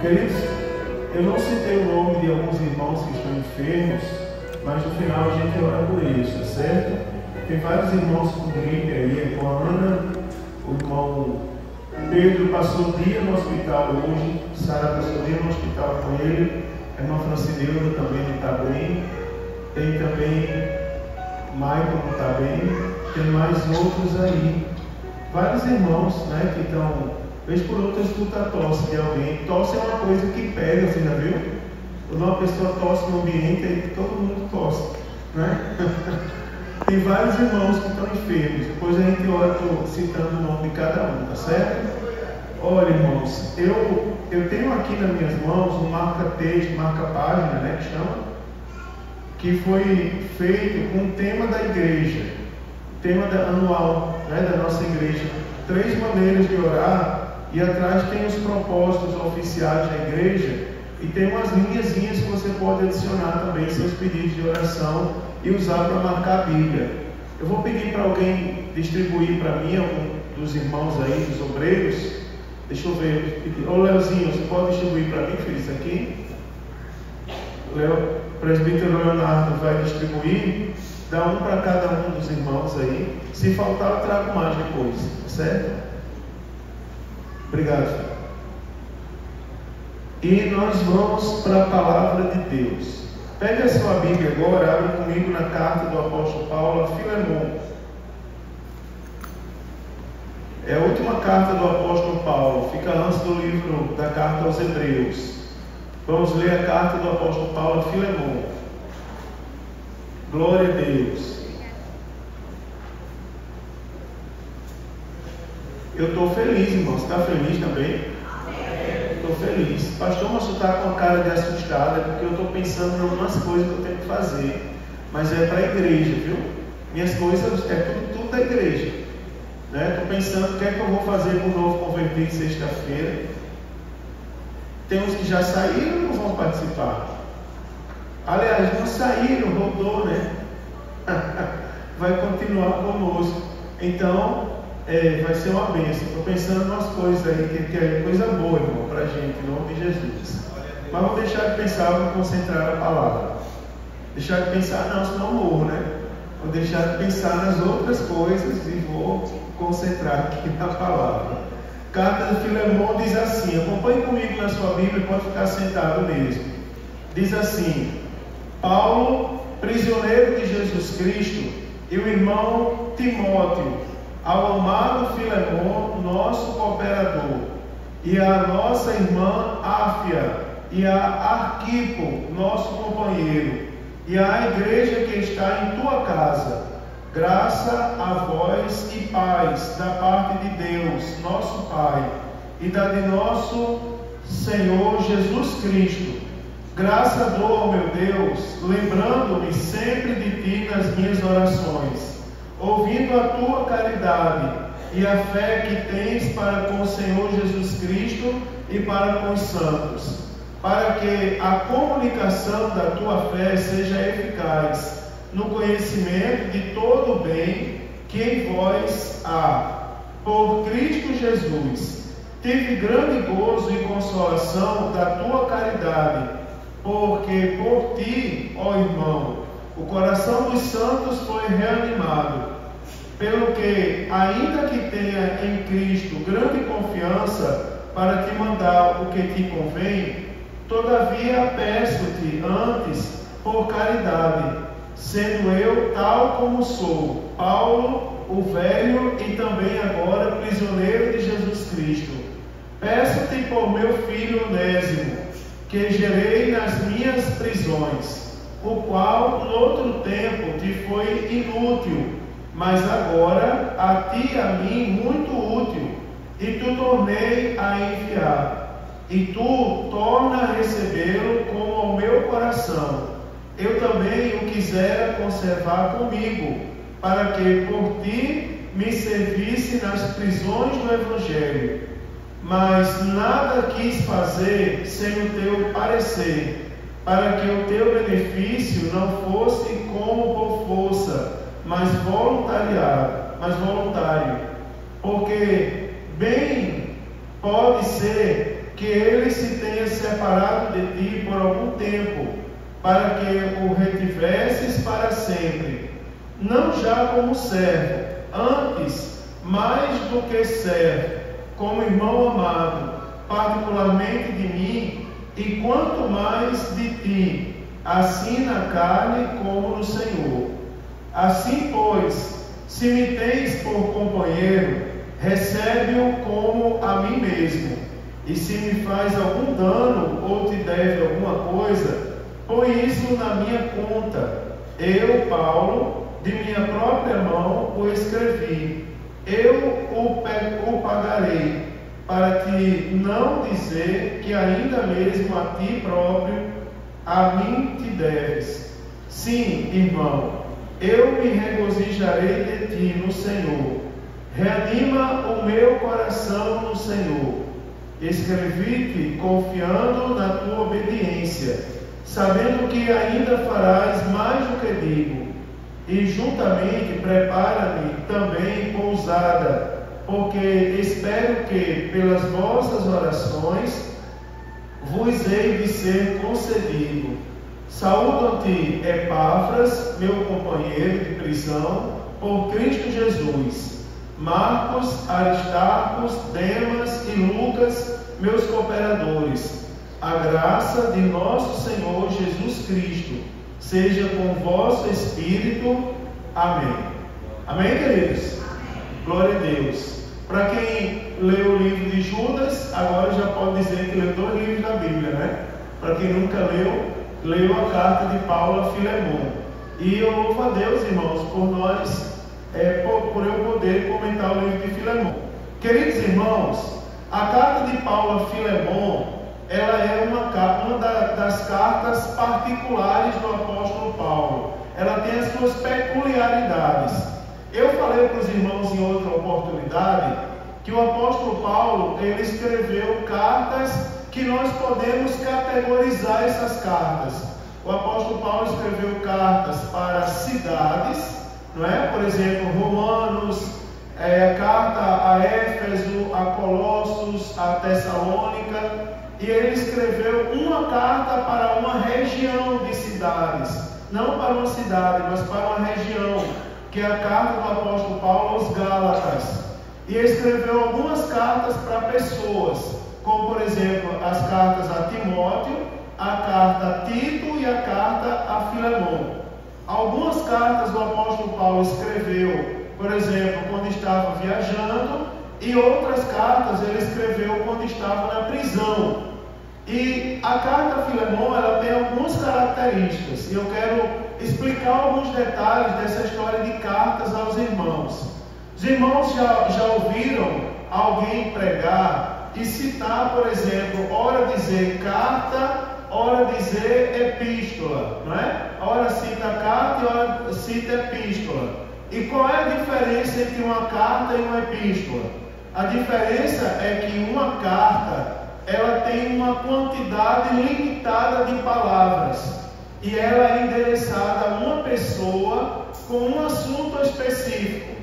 Queridos, eu não citei o nome de alguns irmãos que estão enfermos, mas no final a gente ora por eles, tá certo? Tem vários irmãos com gripe aí, com a Ana, o irmão Pedro passou o dia no hospital hoje, Sara passou o dia no hospital com ele, a irmã Francineuda também não está bem, tem também Michael não está bem, tem mais outros aí, vários irmãos, né, que estão, vez por outra, escuta a tosse de alguém. Tosse é uma coisa que pega, você já viu? Quando uma pessoa tosse no ambiente, aí todo mundo tosse, né? Tem vários irmãos que estão enfermos. Depois a gente ora, estou citando o nome de cada um, tá certo? Olha, irmãos, eu tenho aqui nas minhas mãos um marca-texto, marca-página, né, que chama, que foi feito com o tema da igreja, tema anual, né, da nossa igreja. 3 maneiras de orar, e atrás tem os propósitos oficiais da igreja, e tem umas linhazinhas que você pode adicionar também seus pedidos de oração e usar para marcar a Bíblia. Eu vou pedir para alguém distribuir para mim, algum dos irmãos aí, dos obreiros. Deixa eu ver. Ô Leozinho, você pode distribuir para mim, filho, isso aqui? O presbítero Leonardo vai distribuir. Dá um para cada um dos irmãos aí. Se faltar, eu trago mais depois, certo? Obrigado. E nós vamos para a palavra de Deus. Pegue a sua Bíblia agora, abre comigo na carta do apóstolo Paulo a Filemon. É a última carta do apóstolo Paulo, fica antes do livro da carta aos Hebreus. Vamos ler a carta do apóstolo Paulo a Filemon. Glória a Deus. Eu estou feliz, irmão. Você está feliz também? Estou feliz. Pastor, mas você está com a cara de assustada, porque eu estou pensando em algumas coisas que eu tenho que fazer. Mas é para a igreja, viu? Minhas coisas é tudo da igreja. Estou pensando o que é que eu vou fazer com o novo convertido sexta-feira. Tem uns que já saíram e não vão participar. Aliás, não saíram, rodou, né? Vai continuar conosco. Então, vai ser uma bênção. Estou pensando em umas coisas aí, que é coisa boa, irmão, para a gente, em nome de Jesus. Mas vou deixar de pensar, vou concentrar na palavra. Deixar de pensar, não, senão eu morro, né? Vou deixar de pensar nas outras coisas e vou concentrar aqui na palavra. Carta de Filemon diz assim, acompanhe comigo na sua Bíblia, pode ficar sentado mesmo. Diz assim: Paulo, prisioneiro de Jesus Cristo, e o irmão Timóteo, ao amado Filemon, nosso cooperador, e a nossa irmã Áfia, e a Arquipo, nosso companheiro, e a igreja que está em tua casa, graça a vós e paz da parte de Deus, nosso Pai, e da de nosso Senhor Jesus Cristo. Graça dou ao meu Deus, lembrando-me sempre de ti nas minhas orações, ouvindo a tua caridade e a fé que tens para com o Senhor Jesus Cristo e para com os santos, para que a comunicação da tua fé seja eficaz no conhecimento de todo o bem que em vós há, por Cristo Jesus. Tive grande gozo e consolação da tua caridade, porque por ti, ó irmão, o coração dos santos foi reanimado, pelo que, ainda que tenha em Cristo grande confiança para te mandar o que te convém, todavia peço-te antes por caridade, sendo eu tal como sou, Paulo, o velho e também agora prisioneiro de Jesus Cristo. Peço-te por meu filho Onésimo, que gerei nas minhas prisões, o qual noutro tempo te foi inútil, mas agora a ti e a mim muito útil, e tu tornei a enviar, e tu torna a recebê-lo como ao meu coração. Eu também o quisera conservar comigo, para que por ti me servisse nas prisões do Evangelho. Mas nada quis fazer sem o teu parecer, para que o teu benefício não fosse como por força, mas voluntário. Porque bem pode ser que ele se tenha separado de ti por algum tempo, para que o retivesses para sempre, não já como servo, antes, mais do que servo, como irmão amado, particularmente de mim, e quanto mais de ti, assim na carne como no Senhor. Assim, pois, se me tens por companheiro, recebe-o como a mim mesmo. E se me faz algum dano ou te deve alguma coisa, põe isso na minha conta. Eu, Paulo, de minha própria mão o escrevi. Eu o pagarei, para te não dizer que ainda mesmo a ti próprio, a mim te deves. Sim, irmão, eu me regozijarei de ti no Senhor. Reanima o meu coração no Senhor. Escrevi-te confiando na tua obediência, sabendo que ainda farás mais do que digo. E juntamente prepara-me também pousada, porque espero que, pelas vossas orações, vos hei de ser concedido. Saúdo-te, Epáfras, meu companheiro de prisão, por Cristo Jesus. Marcos, Aristarcos, Demas e Lucas, meus cooperadores. A graça de nosso Senhor Jesus Cristo seja com o vosso espírito. Amém. Amém, queridos? Glória a Deus. Para quem leu o livro de Judas, agora já pode dizer que leu 2 livros da Bíblia, né? Para quem nunca leu, leu a carta de Paulo a Filemon. E eu louvo a Deus, irmãos, por nós, por eu poder comentar o livro de Filemon. Queridos irmãos, a carta de Paulo a Filemon, ela é uma das cartas particulares do apóstolo Paulo. Ela tem as suas peculiaridades. Eu falei para os irmãos em outra oportunidade que o apóstolo Paulo, ele escreveu cartas que nós podemos categorizar essas cartas. O apóstolo Paulo escreveu cartas para cidades, não é? Por exemplo, Romanos, carta a Éfeso, a Colossos, a Tessalônica, e ele escreveu uma carta para uma região de cidades, não para uma cidade, mas para uma região, que é a carta do apóstolo Paulo aos Gálatas. E ele escreveu algumas cartas para pessoas, como por exemplo as cartas a Timóteo, a carta a Tito e a carta a Filemon. Algumas cartas do apóstolo Paulo escreveu, por exemplo, quando estava viajando, e outras cartas ele escreveu quando estava na prisão. E a carta a Filemon, ela tem algumas características, e eu quero explicar alguns detalhes dessa história de cartas aos irmãos. Os irmãos já ouviram alguém pregar e citar, por exemplo, ora dizer carta, ora dizer epístola, não é? Ora cita carta e ora cita epístola. E qual é a diferença entre uma carta e uma epístola? A diferença é que uma carta, ela tem uma quantidade limitada de palavras e ela é endereçada a uma pessoa com um assunto específico.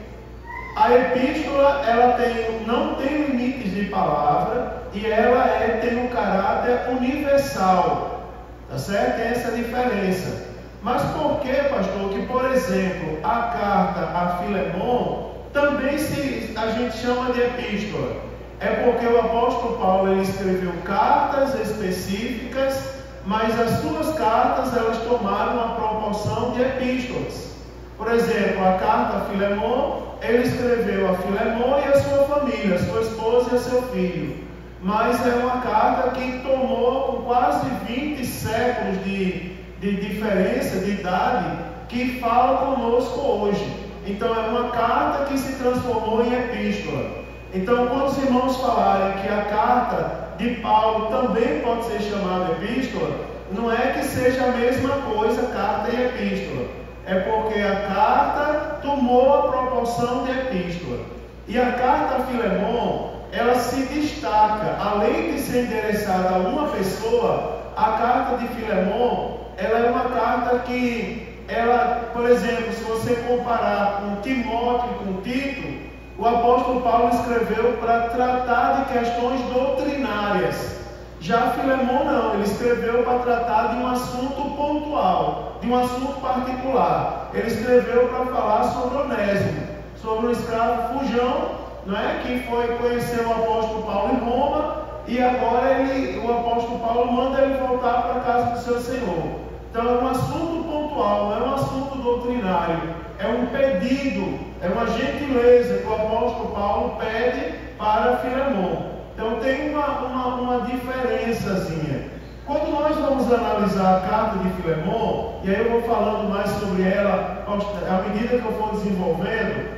A epístola, ela não tem limites de palavra e ela tem um caráter universal, tá certo? Tem essa diferença. Mas por que, pastor, que por exemplo a carta a Filemon também a gente chama de epístola? É porque o apóstolo Paulo ele escreveu cartas específicas, mas as suas cartas elas tomaram a proporção de epístolas. Por exemplo, a carta a Filemon, ele escreveu a Filemon e a sua família, a sua esposa e a seu filho. Mas é uma carta que tomou quase 20 séculos de diferença de idade, que fala conosco hoje. Então é uma carta que se transformou em epístola. Então quando os irmãos falarem que a carta de Paulo também pode ser chamada epístola, não é que seja a mesma coisa carta e epístola, é porque a carta tomou a proporção de epístola. E a carta a Filemon, ela se destaca, além de ser endereçada a uma pessoa, a carta de Filemon, ela é uma carta que, por exemplo, se você comparar com Timóteo e com Tito, o apóstolo Paulo escreveu para tratar de questões doutrinárias. Já Filemão não, ele escreveu para tratar de um assunto pontual, de um assunto particular. Ele escreveu para falar sobre Onésimo, sobre um escravo fujão, não é? Que foi conhecer o apóstolo Paulo em Roma, e agora o apóstolo Paulo manda ele voltar para a casa do seu Senhor. Então é um assunto pontual, não é um assunto doutrinário, é um pedido, é uma gentileza que o apóstolo Paulo pede para Filemão. Então tem uma diferençazinha. Quando nós vamos analisar a carta de Filemão, e aí eu vou falando mais sobre ela à medida que eu for desenvolvendo,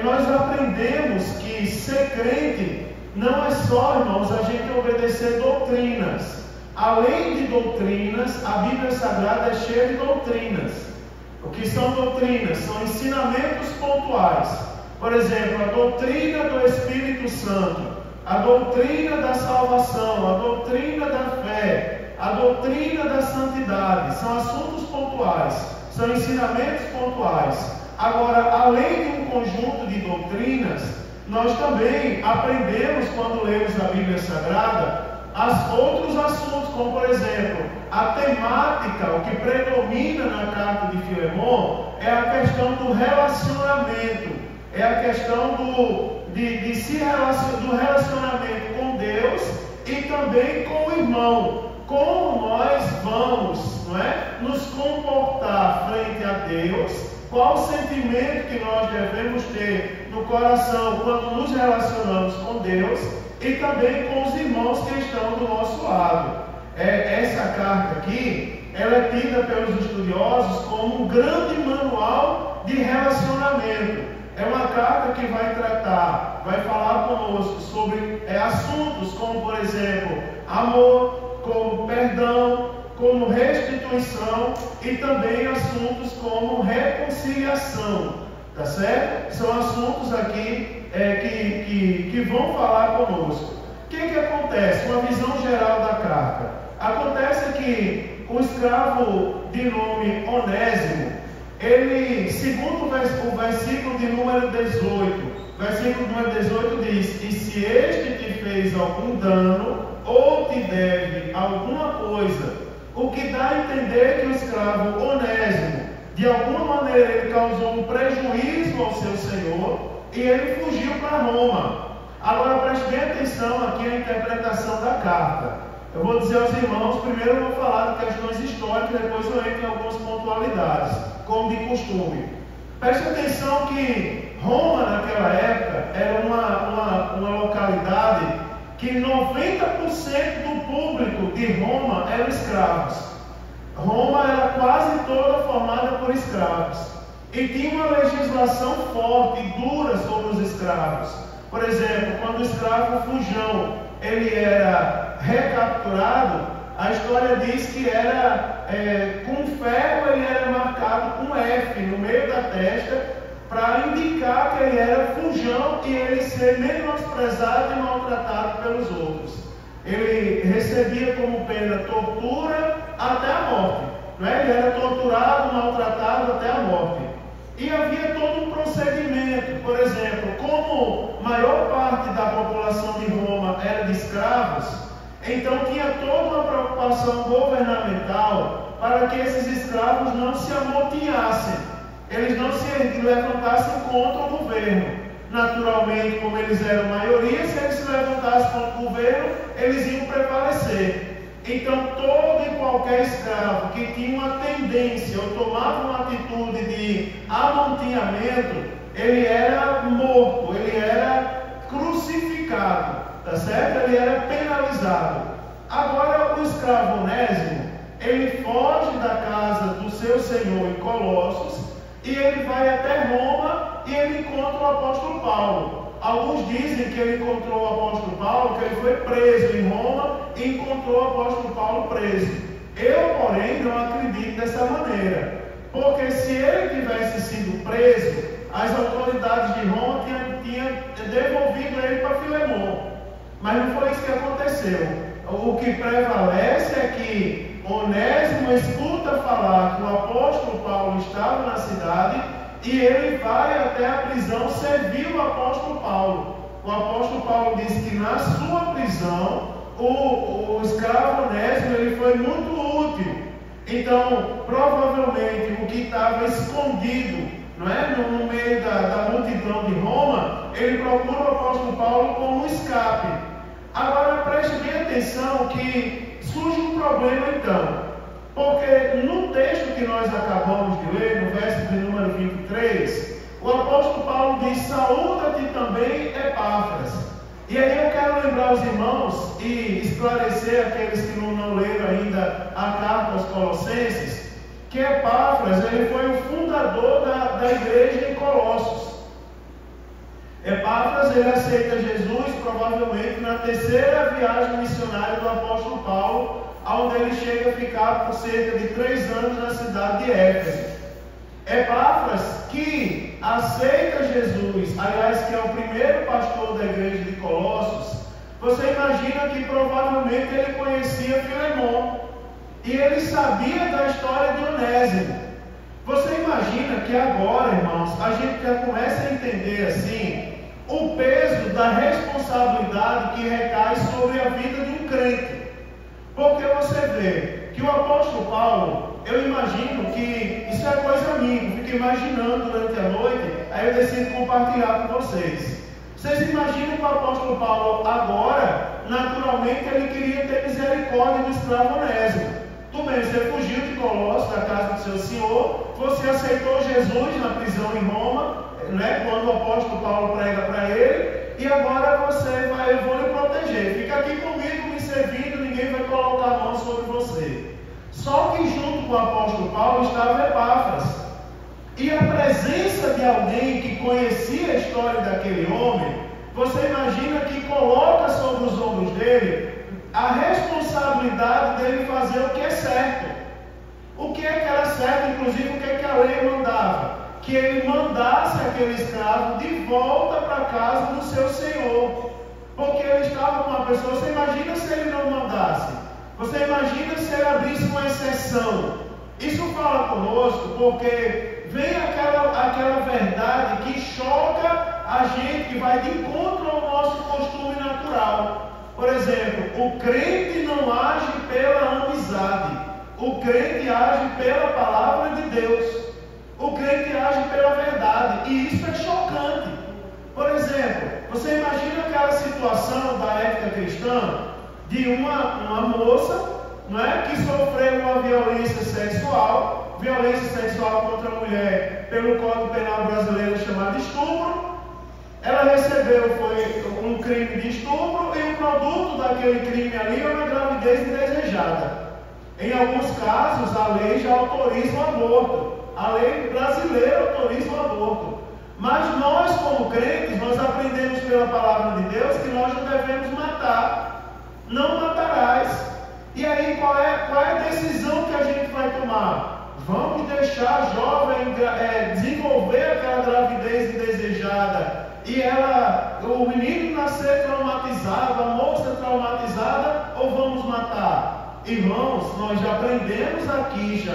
nós aprendemos que ser crente não é só, irmãos, a gente obedecer doutrinas. Além de doutrinas, a Bíblia Sagrada é cheia de doutrinas. O que são doutrinas? São ensinamentos pontuais. Por exemplo, a doutrina do Espírito Santo, a doutrina da salvação, a doutrina da fé, a doutrina da santidade. São assuntos pontuais, são ensinamentos pontuais. Agora, além de um conjunto de doutrinas, nós também aprendemos, quando lemos a Bíblia Sagrada, outros assuntos, como por exemplo, a temática, o que predomina na carta de Filemão é a questão do relacionamento, é a questão do relacionamento com Deus e também com o irmão. Como nós vamos, não é, nos comportar frente a Deus, qual o sentimento que nós devemos ter no coração quando nos relacionamos com Deus e também com os irmãos que estão do nosso lado. Essa carta aqui, ela é tida pelos estudiosos como um grande manual de relacionamento. É uma carta que vai tratar, vai falar conosco sobre assuntos como, por exemplo, amor, como perdão, como restituição e também assuntos como reconciliação, tá certo? São assuntos aqui que vão falar conosco. O que acontece? Uma visão geral da carta. Acontece que o escravo de nome Onésimo, ele, segundo o versículo de número 18, versículo número 18 diz: e se este te fez algum dano ou te deve alguma coisa, o que dá a entender que o escravo Onésimo, de alguma maneira, ele causou um prejuízo ao seu senhor e ele fugiu para Roma. Agora preste bem atenção aqui à interpretação da carta. Eu vou dizer aos irmãos, primeiro eu vou falar de questões históricas, depois eu entro em algumas pontualidades, como de costume. Preste atenção que Roma, naquela época, era uma localidade que 90% do público de Roma eram escravos. Roma era quase toda formada por escravos. E tinha uma legislação forte e dura sobre os escravos. Por exemplo, quando o escravo fujão ele era recapturado, a história diz que era com ferro, ele era marcado com F no meio da testa, para indicar que ele era fujão e ele ser menosprezado e maltratado pelos outros. Ele recebia como pena tortura até a morte, não é? Ele era torturado, maltratado até a morte. E havia todo um procedimento. Por exemplo, como maior parte da população de Roma era de escravos, então tinha toda uma preocupação governamental para que esses escravos não se amotinhassem, eles não se levantassem contra o governo. Naturalmente, como eles eram maioria, se eles se levantassem contra o governo, eles iam prevalecer. Então, todo e qualquer escravo que tinha uma tendência ou tomava uma atitude de amontoamento, ele era morto, ele era crucificado, tá certo? Ele era penalizado. Agora, o escravo Onésimo, ele foge da casa do seu senhor em Colossos e ele vai até Roma e ele encontra o apóstolo Paulo. Alguns dizem que ele encontrou o apóstolo Paulo, que ele foi preso em Roma e encontrou o apóstolo Paulo preso. Eu, porém, não acredito dessa maneira, porque se ele tivesse sido preso, as autoridades de Roma tinham devolvido ele para Filemão. Mas não foi isso que aconteceu. O que prevalece é que Onésimo escuta falar que o apóstolo Paulo estava na cidade e ele vai até a prisão servir o apóstolo Paulo. O apóstolo Paulo diz que na sua prisão o escravo Onésimo, ele foi muito útil. Então, provavelmente, o que estava escondido, não é, no meio da multidão de Roma, ele procura o apóstolo Paulo como um escape. Agora, preste bem atenção que surge um problema então, porque no texto que nós acabamos de ler, no verso de número 23, o apóstolo Paulo diz: saúda-te também, Epáfras. E aí eu quero lembrar os irmãos e esclarecer aqueles que não leram ainda a carta aos Colossenses, que Epáfras, ele foi o fundador da igreja em Colossos. Epáfras, ele aceita Jesus provavelmente na terceira viagem missionária do apóstolo Paulo, onde ele chega a ficar por cerca de 3 anos na cidade de Éfeso. Epáfras, que aceita Jesus, aliás, que é o primeiro pastor da igreja de Colossos, você imagina que provavelmente ele conhecia Filemon, e ele sabia da história de Onésimo. Você imagina que agora, irmãos, a gente já começa a entender assim o peso da responsabilidade que recai sobre a vida de um crente. Porque você vê que o apóstolo Paulo, eu imagino que isso é coisa minha, eu fico imaginando durante a noite, aí eu decido compartilhar com vocês. Vocês imaginam que o apóstolo Paulo agora, naturalmente, ele queria ter misericórdia do escravo Onésimo. Tudo bem, você fugiu de Colossos, da casa do seu senhor, você aceitou Jesus na prisão em Roma, né, quando o apóstolo Paulo prega para ele, e agora eu vou lhe proteger. Fica aqui comigo, me servindo, ninguém vai colocar a mão sobre você. Só que junto com o apóstolo Paulo estava Epáfras. E a presença de alguém que conhecia a história daquele homem, você imagina que coloca sobre os ombros dele a responsabilidade dele fazer o que é certo. O que é que era certo, inclusive o que é que a lei mandava? Que ele mandasse aquele escravo de volta para a casa do seu senhor. Porque ele estava com uma pessoa. Você imagina se ele não mandasse? Você imagina se ele abrisse uma exceção? Isso fala conosco porque vem aquela verdade que choca a gente, que vai de encontro ao nosso costume natural. Por exemplo, o crente não age pela amizade, o crente age pela palavra de Deus, o crente age pela verdade, e isso é chocante. Por exemplo, você imagina aquela situação da ética cristã de uma moça, não é, que sofreu uma violência sexual contra a mulher pelo Código Penal brasileiro chamado estupro. Ela recebeu um crime de estupro e o produto daquele crime ali é uma gravidez indesejada. Em alguns casos, a lei já autoriza o aborto. A lei brasileira autoriza o aborto. Mas nós, como crentes, nós aprendemos pela palavra de Deus que nós não devemos matar. Não matarás. E aí, qual é a decisão que a gente vai tomar? Vamos deixar a jovem desenvolver aquela gravidez indesejada e o menino nascer traumatizado, a moça traumatizada, ou vamos matar? Irmãos, nós já aprendemos aqui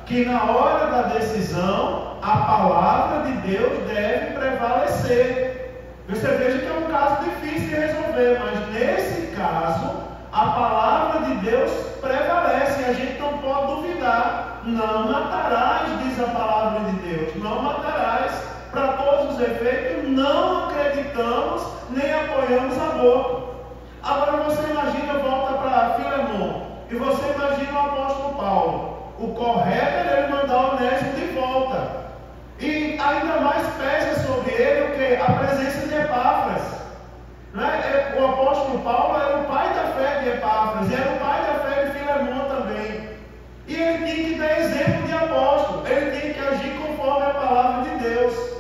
que na hora da decisão a palavra de Deus deve prevalecer. Você veja que é um caso difícil de resolver, mas nesse caso a palavra de Deus prevalece e a gente não pode duvidar. Não matarás, diz a palavra de Deus, não matarás. Para todos os efeitos, não acreditamos nem apoiamos aborto. Agora você imagina, volta para Filemon, e você imagina o apóstolo Paulo. O correto é ele mandar o Onésimo de volta. E ainda mais pesa sobre ele o que? A presença de Epáfras. Não é? O apóstolo Paulo era o pai da fé de Epáfras, e era o pai da fé de Filemon também. E ele tinha que dar exemplo de apóstolo, ele tinha que agir conforme a palavra de Deus.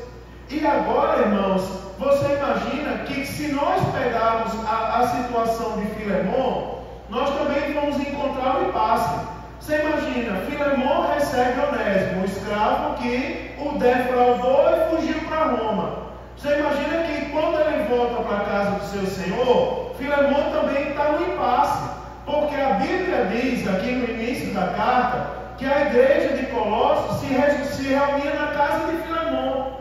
E agora, irmãos, você imagina que se nós pegarmos a situação de Filemon, nós também vamos encontrar um impasse. Você imagina, Filemon recebe Onésimo, o escravo que o defraudou e fugiu para Roma. Você imagina que quando ele volta para a casa do seu senhor, Filemon também está no impasse. Porque a Bíblia diz aqui no início da carta que a igreja de Colossos se reunia na casa de Filemon.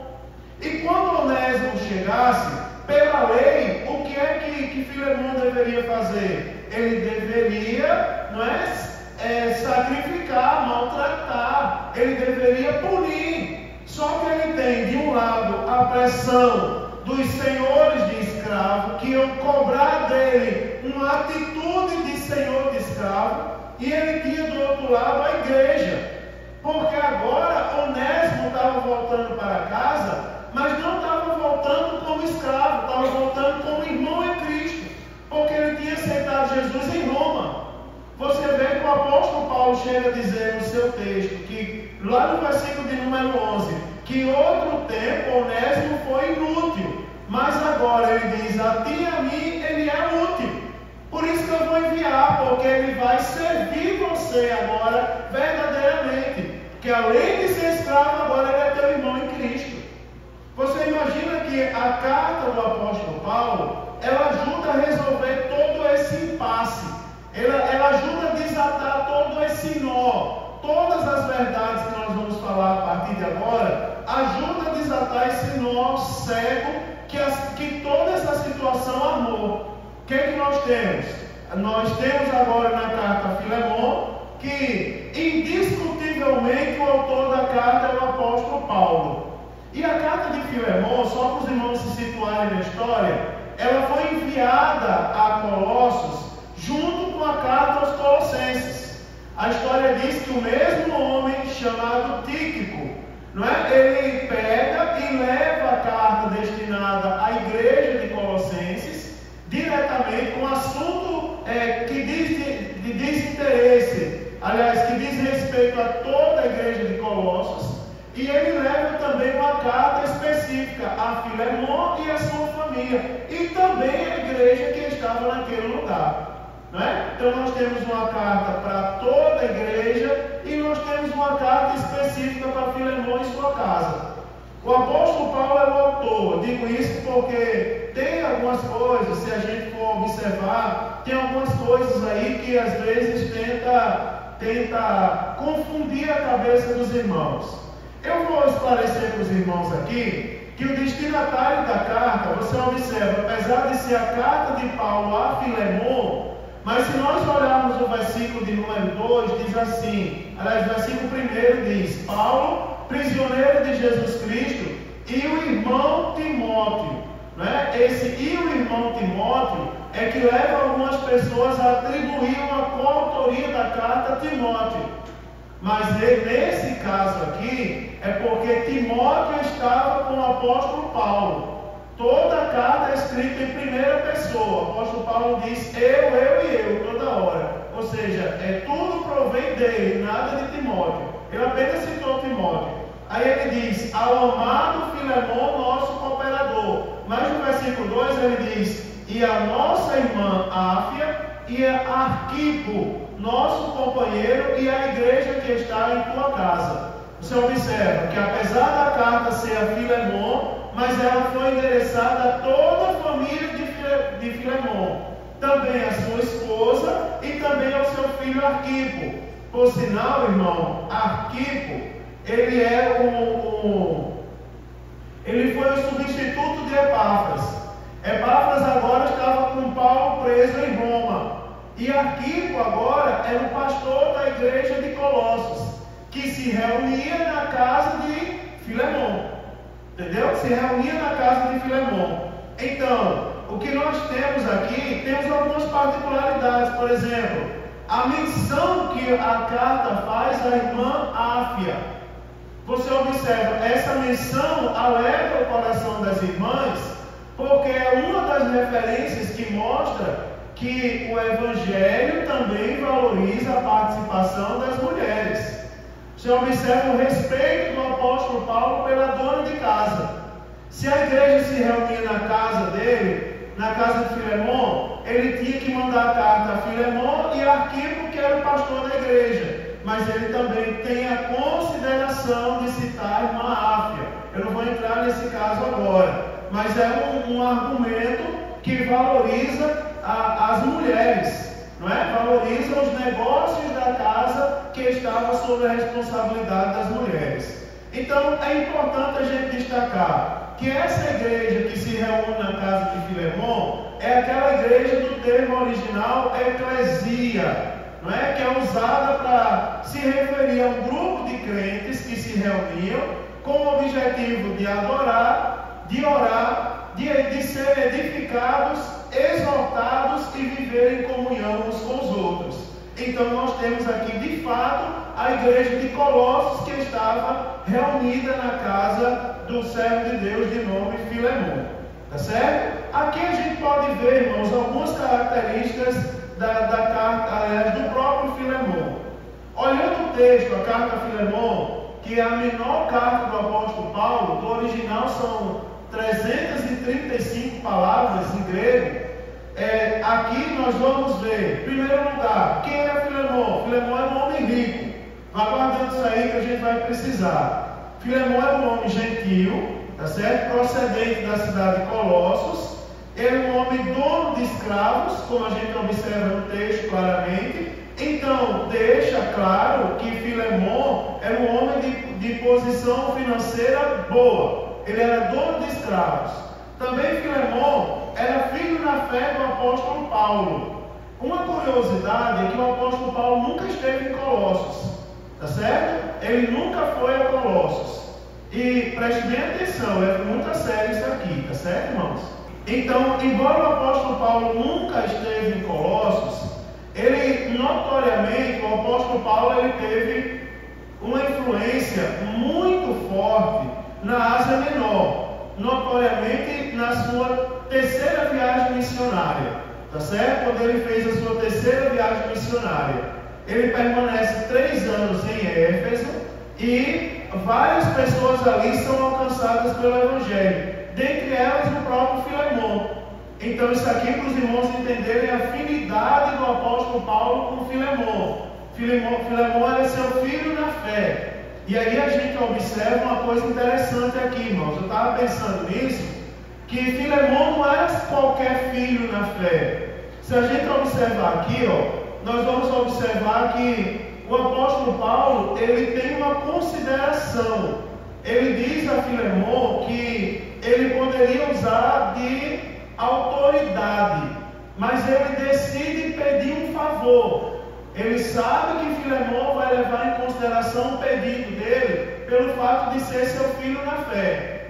E quando Onésimo chegasse, pela lei, o que é que Filemon deveria fazer? ele deveria, não é, sacrificar, maltratar, ele deveria punir. Só que ele tem de um lado a pressão dos senhores de escravo, que iam cobrar dele uma atitude de senhor de escravo, e ele tinha do outro lado a igreja, porque agora Onésimo estava voltando para casa, mas não estava voltando como escravo, estava voltando como irmão em Cristo, porque ele tinha aceitado Jesus em Roma. Você vê que o apóstolo Paulo chega a dizer no seu texto, que lá no versículo de número 11, que outro tempo Onésimo foi inútil, mas agora ele diz: a ti e a mim ele é útil. Por isso que eu vou enviar, porque ele vai servir você agora verdadeiramente. Que além de ser escravo, agora ele é teu irmão em Cristo. Você imagina que a carta do apóstolo Paulo, ela ajuda a resolver todo esse impasse. Ela ajuda a desatar todo esse nó. Todas as verdades que nós vamos falar a partir de agora, ajuda a desatar esse nó cego que toda essa situação armou. O que é que nós temos? Nós temos agora na carta a Filemon que indiscutivelmente o autor da carta é o apóstolo Paulo. E a carta de Filemon, só para os irmãos se situarem na história, ela foi enviada a Colossos junto com a carta aos Colossenses. A história diz que o mesmo homem chamado Tíquico, não é? Ele pega e leva a carta destinada à igreja de Colossenses diretamente com assunto que diz interesse, aliás, que diz respeito a toda a igreja de Colossos, e ele leva também uma carta específica a Filemon e a sua família, e também a igreja que estava naquele lugar. Não é? Então nós temos uma carta para toda a igreja e nós temos uma carta específica para Filemon e sua casa. O apóstolo Paulo é o autor. Eu digo isso porque tem algumas coisas, se a gente for observar, tem algumas coisas aí que às vezes tenta confundir a cabeça dos irmãos. Eu vou esclarecer para os irmãos aqui que o destinatário da carta, você observa, apesar de ser a carta de Paulo a Filemon, mas se nós olharmos o versículo de número 2, diz assim, aliás, o versículo 1 diz: Paulo, prisioneiro de Jesus Cristo, e o irmão Timóteo. Não é? Esse e o irmão Timóteo é que leva algumas pessoas a atribuir uma coautoria da carta a Timóteo. Mas nesse caso aqui, é porque Timóteo estava com o apóstolo Paulo. Toda a carta é escrita em primeira pessoa. O apóstolo Paulo diz eu, toda hora. Ou seja, tudo provém dele, nada de Timóteo. Ele apenas citou Timóteo. Aí ele diz: ao amado Filemon, nosso cooperador. Mas no versículo 2 ele diz: e a nossa irmã Áfia e a Arquipo, nosso companheiro, e a igreja que está em tua casa. Você observa que apesar da carta ser a Filemon, mas ela foi endereçada a toda a família de Filemon, também a sua esposa e também ao seu filho Arquipo. Por sinal, irmão, Arquipo, ele foi o substituto de Epáfras. Epáfras agora estava com Paulo preso em Roma, e Arquipo agora era o pastor da igreja de Colossos, que se reunia na casa de Filemon. Entendeu? Se reunia na casa de Filemon. Então, o que nós temos aqui, temos algumas particularidades. Por exemplo, a menção que a carta faz à irmã Áfia. Você observa, essa menção alegra o coração das irmãs, porque é uma das referências que mostra que o Evangelho também valoriza a participação das mulheres. Você observa o respeito do apóstolo Paulo pela dona de casa. Se a igreja se reunia na casa dele, na casa de Filemon, ele tinha que mandar a carta a Filemon e a Arquipo, que era o pastor da igreja. Mas ele também tem a consideração de citar a irmã Áfia. Eu não vou entrar nesse caso agora, mas é um argumento que valoriza as mulheres. Não é? Valoriza os negócios da casa que estava sob a responsabilidade das mulheres. Então é importante a gente destacar que essa igreja que se reúne na casa de Filemon é é aquela igreja do termo original eclesia, não é? Que é usada para se referir a um grupo de crentes que se reuniam com o objetivo de adorar, de orar, de serem edificados, exortados e viver em comunhão uns com os outros. Então nós temos aqui de fato a igreja de Colossos, que estava reunida na casa do servo de Deus de nome Filemon. Tá certo? Aqui a gente pode ver, irmãos, algumas características da carta, aliás, do próprio Filemon. Olhando o texto, a carta a Filemon, que é a menor carta do apóstolo Paulo, do original são 335 palavras em grego. Aqui nós vamos ver, em primeiro lugar, quem é Filemon? Filemon é um homem rico. Vá guardando isso aí que a gente vai precisar. Filemon é um homem gentil, tá certo? Procedente da cidade de Colossos. Ele é um homem dono de escravos, como a gente observa no texto claramente. Então, deixa claro que Filemon era um homem de posição financeira boa. Ele era dono de escravos. Também Filemon era filho na fé do apóstolo Paulo. Uma curiosidade é que o apóstolo Paulo nunca esteve em Colossos, tá certo? Ele nunca foi a Colossos. E preste bem atenção, é muito a sério isso aqui, tá certo, irmãos? Então, embora o apóstolo Paulo nunca esteve em Colossos, ele notoriamente, o apóstolo Paulo, ele teve uma influência muito forte na Ásia Menor, notoriamente na sua terceira viagem missionária, tá certo? Quando ele fez a sua terceira viagem missionária, ele permanece 3 anos em Éfeso e várias pessoas ali são alcançadas pelo Evangelho, dentre elas o próprio Filemon. Então isso aqui para os irmãos entenderem a afinidade do apóstolo Paulo com Filemon. Filemon era seu filho na fé. E aí a gente observa uma coisa interessante aqui, irmãos. Eu estava pensando nisso, que Filemon não é qualquer filho na fé. Se a gente observar aqui, nós vamos observar que o apóstolo Paulo, ele tem uma consideração. Ele diz a Filemon que ele poderia usar de autoridade, mas ele decide pedir um favor. Ele sabe que Filemon vai levar em consideração o pedido dele pelo fato de ser seu filho na fé.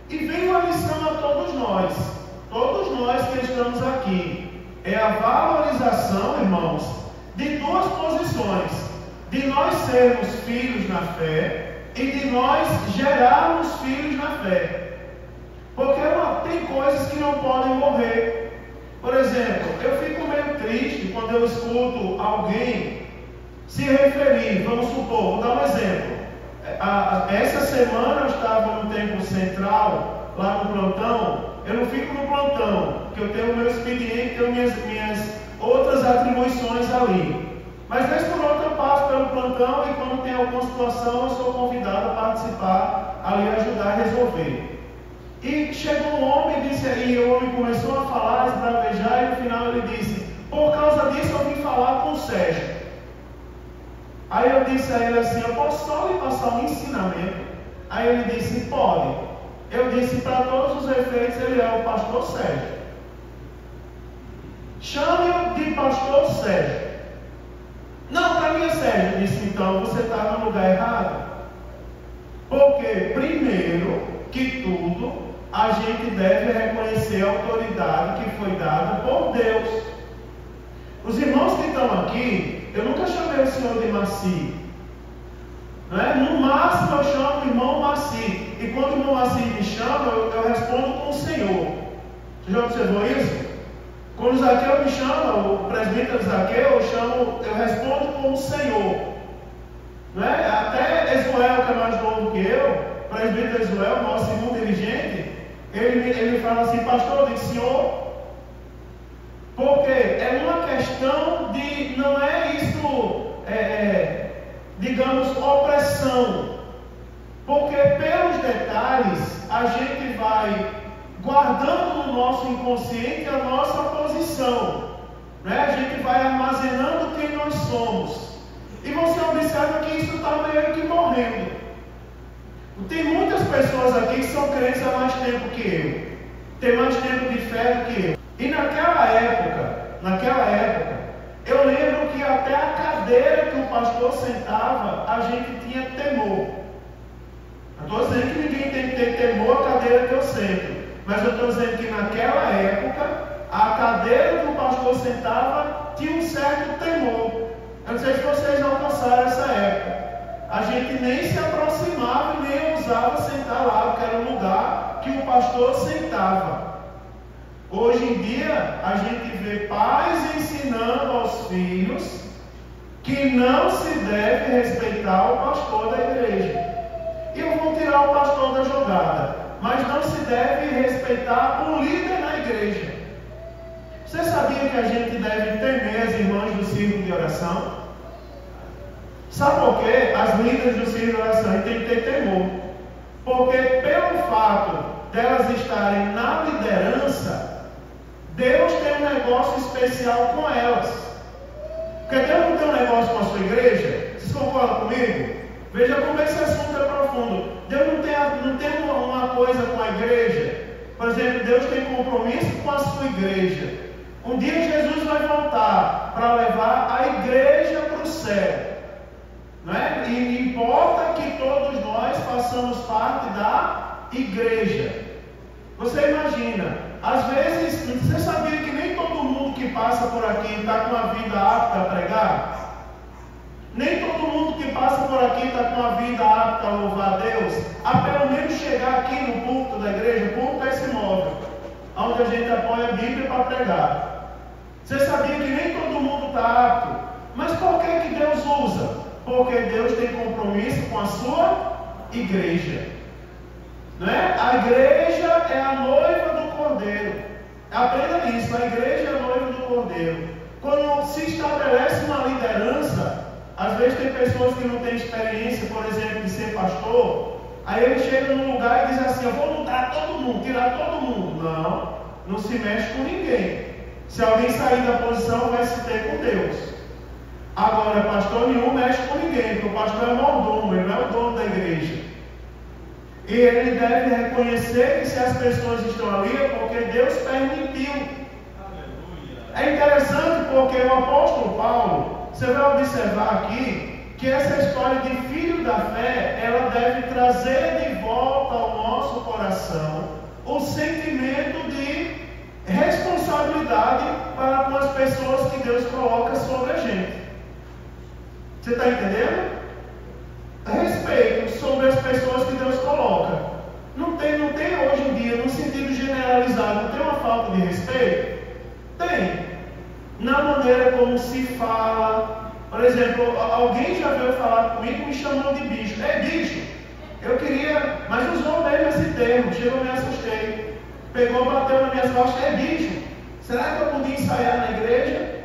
E vem uma lição a todos nós que estamos aqui. É a valorização, irmãos, de 2 posições: de nós sermos filhos na fé e de nós gerarmos filhos na fé. Porque tem coisas que não podem morrer. Por exemplo, eu fico meio triste quando eu escuto alguém se referir, vamos supor, vou dar um exemplo. Essa semana eu estava no tempo central, lá no plantão. Eu não fico no plantão, porque eu tenho o meu expediente, tenho minhas outras atribuições ali. Mas vez por outra eu passo pelo plantão e quando tem alguma situação eu sou convidado a participar ali, ajudar a resolver. E chegou um homem e disse aí, o homem começou a falar, esbravejar, e no final ele disse: por causa disso eu vim falar com o Sérgio. Aí eu disse a ele assim: eu posso só lhe passar um ensinamento? Aí ele disse: pode. Eu disse: para todos os efeitos ele é o pastor Sérgio. Chame-o de pastor Sérgio. Não, para mim é Sérgio. Eu disse: então você está no lugar errado. Porque primeiro que tudo, a gente deve reconhecer a autoridade que foi dada por Deus. Os irmãos que estão aqui, eu nunca chamei o senhor de Maci, não é? No máximo eu chamo o irmão Maci, e quando o irmão Maci me chama, eu respondo com o senhor. Você já observou isso? Quando o Zaqueu me chama, o presbítero Zaqueu, eu respondo com o senhor, não é? Até Exuel, que é mais novo que eu, o presbítero Exuel, nosso segundo dirigente, ele fala assim: pastor, eu digo senhor, porque é uma questão de, não é isso, digamos, opressão, porque pelos detalhes a gente vai guardando no nosso inconsciente a nossa posição, né? A gente vai armazenando quem nós somos, e você observa que isso está meio que morrendo. Tem muitas pessoas aqui que são crentes há mais tempo que eu, tem mais tempo de fé do que eu. E naquela época, eu lembro que até a cadeira que o pastor sentava, a gente tinha temor. Eu estou dizendo que ninguém tem que ter temor à cadeira que eu sento, mas eu estou dizendo que naquela época, a cadeira que o pastor sentava tinha um certo temor. Eu não sei se vocês alcançaram essa época. A gente nem se aproximava e nem ousava sentar lá, porque era o lugar que o pastor sentava. Hoje em dia, a gente vê pais ensinando aos filhos que não se deve respeitar o pastor da igreja. E eu vou tirar o pastor da jogada, mas não se deve respeitar o líder na igreja. Você sabia que a gente deve temer as irmãs do círculo de oração? Sabe por quê? As líderes do círculo de oração, a gente tem que ter temor. Porque pelo fato delas estarem na liderança, Deus tem um negócio especial com elas. Porque Deus não tem um negócio com a sua igreja? Vocês concordam comigo? Veja como esse assunto é profundo. Deus não tem uma coisa com a igreja. Por exemplo, Deus tem compromisso com a sua igreja. Um dia Jesus vai voltar para levar a igreja para o céu. Não é? E importa que todos nós façamos parte da igreja. Você imagina, às vezes, você sabia que nem todo mundo que passa por aqui está com a vida apta a pregar? Nem todo mundo que passa por aqui está com a vida apta a louvar a Deus, a pelo menos chegar aqui no púlpito da igreja. O púlpito é esse móvel, onde a gente apoia a Bíblia para pregar. Você sabia que nem todo mundo está apto? Mas por que Deus usa? Porque Deus tem compromisso com a sua igreja. Não é? A igreja é a noiva do Cordeiro. Aprenda isso, a igreja é a noiva do Cordeiro. Quando se estabelece uma liderança, às vezes tem pessoas que não têm experiência, por exemplo, de ser pastor, aí ele chega num lugar e diz assim: eu vou mudar todo mundo, tirar todo mundo. Não, não se mexe com ninguém. Se alguém sair da posição, vai se ter com Deus. Agora, pastor nenhum mexe com ninguém, porque o pastor é mordomo, ele não é o dono da igreja. E ele deve reconhecer que se as pessoas estão ali é porque Deus permitiu. É interessante porque o apóstolo Paulo, você vai observar aqui, que essa história de filho da fé, ela deve trazer de volta ao nosso coração o sentimento de responsabilidade para com as pessoas que Deus coloca sobre a gente. Você está entendendo? Respeito sobre as pessoas que Deus coloca. Não tem hoje em dia, no sentido generalizado, não tem uma falta de respeito? Tem. Na maneira como se fala. Por exemplo, alguém já veio falar comigo e me chamou de bicho. É bicho. Eu queria, mas usou mesmo esse termo. Chegou, me assustei. Pegou, bateu nas minhas costas. É bicho. Será que eu podia ensaiar na igreja?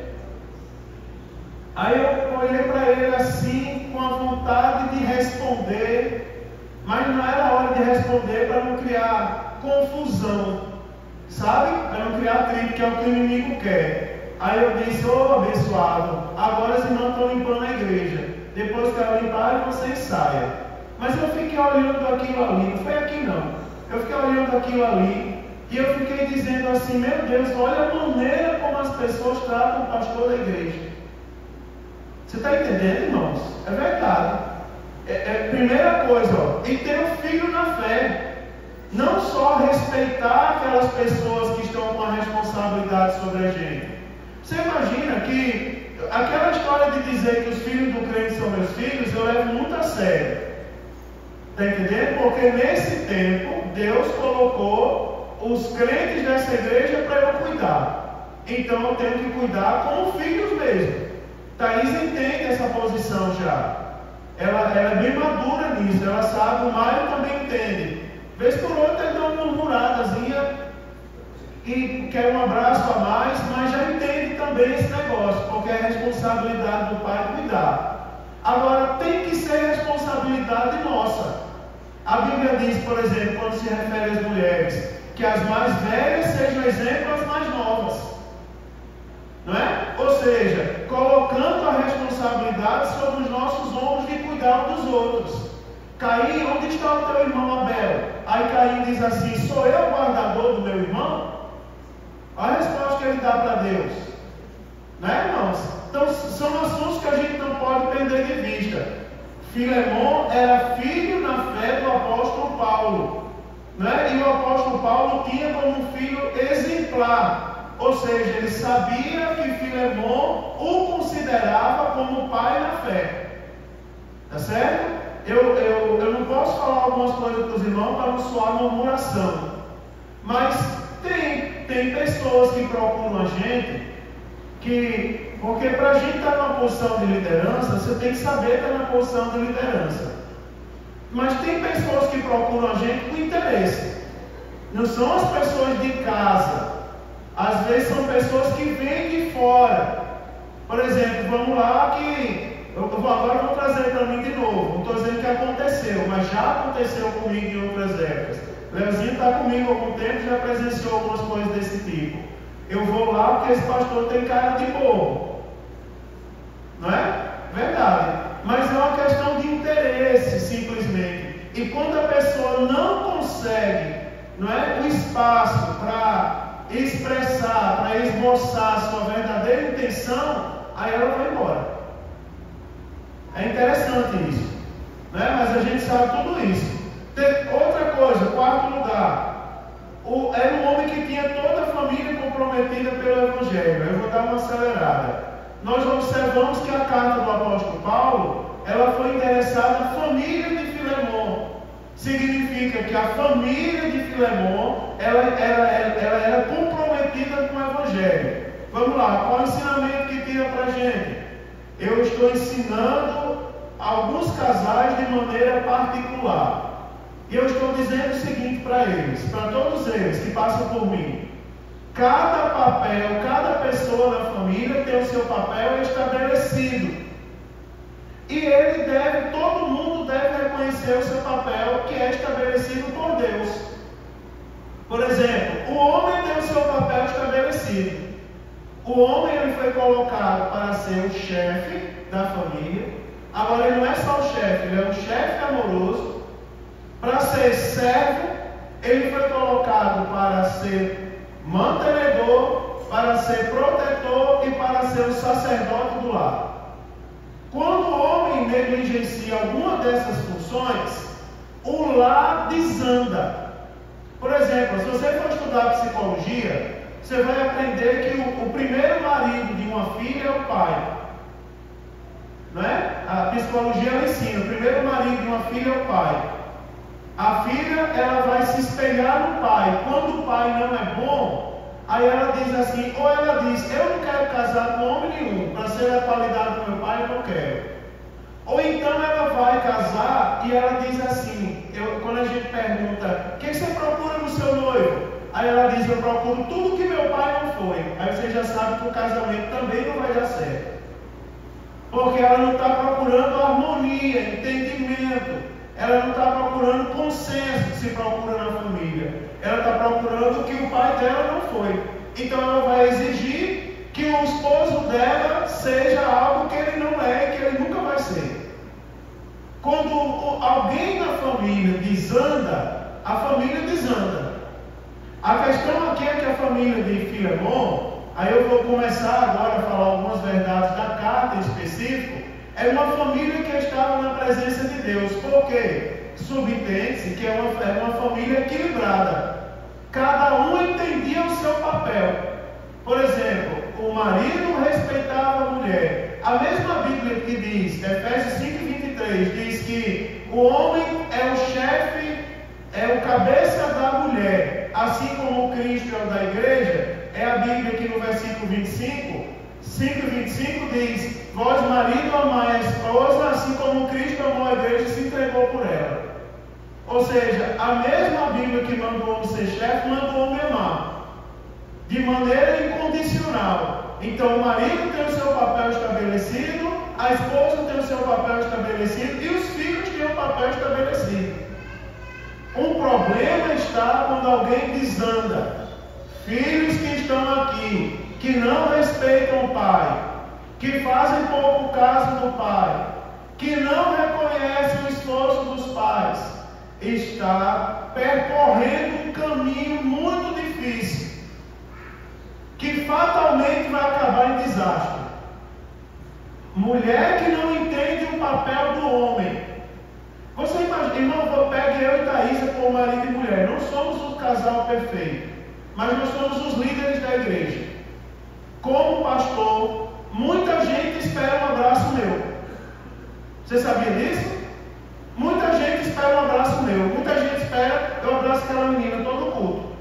Aí eu olhei para ele assim, com a vontade de responder, mas não era hora de responder para não criar confusão, sabe? Para não criar atrito, que é o que o inimigo quer. Aí eu disse: ô abençoado, agora os irmãos estão limpando a igreja, depois que eu limpar, você ensaia. Mas eu fiquei olhando aquilo ali, não foi aqui não, eu fiquei olhando aquilo ali, e eu fiquei dizendo assim: meu Deus, olha a maneira como as pessoas tratam o pastor da igreja. Você está entendendo, irmãos? É verdade. Primeira coisa, e ter um filho na fé. Não só respeitar aquelas pessoas que estão com a responsabilidade sobre a gente. Você imagina que aquela história de dizer que os filhos do crente são meus filhos, eu levo muito a sério. Está entendendo? Porque nesse tempo, Deus colocou os crentes dessa igreja para eu cuidar. Então eu tenho que cuidar como filhos mesmo. Thaís entende essa posição já. Ela é bem madura nisso. Ela sabe, o Mário também entende. Vez por outra ele dá uma murmuradazinha e quer um abraço a mais, mas já entende também esse negócio, porque é responsabilidade do pai cuidar. Agora tem que ser responsabilidade nossa. A Bíblia diz, por exemplo, quando se refere às mulheres, que as mais velhas sejam exemplo às mais novas. Não é? Ou seja, colocando a responsabilidade sobre os nossos ombros de cuidar dos outros. Caim, onde está o teu irmão Abel? Aí Caim diz assim: sou eu o guardador do meu irmão? A resposta ele dá para Deus? Né, irmãos? Então, são assuntos que a gente não pode perder de vista. Filemon era filho na fé do apóstolo Paulo, né? E o apóstolo Paulo tinha como um filho exemplar, ou seja, ele sabia que Filemon o considerava como pai na fé. Tá certo? Eu não posso falar algumas coisas para os irmãos para não soar murmuração, mas tem pessoas que procuram a gente porque para a gente estar numa posição de liderança, você tem que saber estar na posição de liderança. Mas tem pessoas que procuram a gente com interesse. Não são as pessoas de casa. Às vezes são pessoas que vêm de fora. Por exemplo, vamos lá agora eu vou trazer para mim de novo. Não estou dizendo que aconteceu, mas já aconteceu comigo em outras épocas. Leozinho está comigo há algum tempo, já presenciou algumas coisas desse tipo. Eu vou lá porque esse pastor tem cara de bobo. Não é? Verdade. Mas é uma questão de interesse, simplesmente. E quando a pessoa não consegue, não é, o espaço para expressar, para esboçar a sua verdadeira intenção, aí ela vai embora. É interessante isso. Né? Mas a gente sabe tudo isso. Outra coisa, quarto lugar. Era um homem que tinha toda a família comprometida pelo Evangelho. Eu vou dar uma acelerada. Nós observamos que a carta do apóstolo Paulo, ela foi endereçada à família de Filemon. Significa que a família de Filemon, ela era comprometida com o Evangelho. Vamos lá, qual é o ensinamento que tira para a gente? Eu estou ensinando alguns casais de maneira particular. E eu estou dizendo o seguinte para eles, para todos eles que passam por mim. Cada papel, cada pessoa da família tem o seu papel estabelecido. E todo mundo deve reconhecer o seu papel que é estabelecido por Deus. Por exemplo, o homem tem o seu papel estabelecido. O homem ele foi colocado para ser o chefe da família. Agora ele não é só o chefe, ele é um chefe amoroso. Para ser servo, ele foi colocado para ser mantenedor, para ser protetor e para ser o sacerdote do lar. Quando o homem negligencia alguma dessas funções, o lar desanda. Por exemplo, se você for estudar psicologia, você vai aprender que o primeiro marido de uma filha é o pai. Não é? A psicologia ela ensina, o primeiro marido de uma filha é o pai. A filha, ela vai se espelhar no pai. Quando o pai não é bom, aí ela diz assim, ou ela diz, eu não quero casar com homem nenhum, para ser a qualidade do meu pai, eu não quero. Ou então ela vai casar e ela diz assim, quando a gente pergunta, o que você procura no seu noivo? Aí ela diz, eu procuro tudo que meu pai não foi. Aí você já sabe que o casamento também não vai dar certo. Porque ela não está procurando harmonia, entendimento. Ela não está procurando consenso que se procura na família. Ela está procurando o que o pai dela não foi. Então ela vai exigir que o esposo dela seja algo que ele não é e que ele nunca vai ser. Quando alguém na família desanda, a família desanda. A questão aqui é que a família de Filemon, aí eu vou começar agora a falar algumas verdades da carta em específico, é uma família que estava na presença de Deus. Por quê? Subentende-se que é uma família equilibrada. Cada um entendia o seu papel. Por exemplo, o marido respeitava a mulher. A mesma Bíblia que diz, Efésios 5:23, diz que o homem é o chefe, é o cabeça da mulher, assim como o Cristo é o da igreja. É a Bíblia que no versículo 5:25 diz, vós marido amai a esposa, assim como Cristo amou a igreja e se entregou por ela. Ou seja, a mesma Bíblia que manda o homem ser chefe, manda o homem amar, de maneira incondicional. Então o marido tem o seu papel estabelecido, a esposa tem o seu papel estabelecido e os filhos têm o papel estabelecido. Um problema está quando alguém desanda. Filhos que estão aqui, que não respeitam o pai, que fazem pouco caso do pai, que não reconhecem o esforço dos pais, está percorrendo um caminho muito difícil, que Mulher que não entende o papel do homem. Você imagina, irmão, pegue eu e Thaisa como marido e mulher. Não somos um casal perfeito, mas nós somos os líderes da igreja. Como pastor, muita gente espera um abraço meu. Você sabia disso? Muita gente espera um abraço meu. Muita gente espera eu abraço aquela menina todo culto.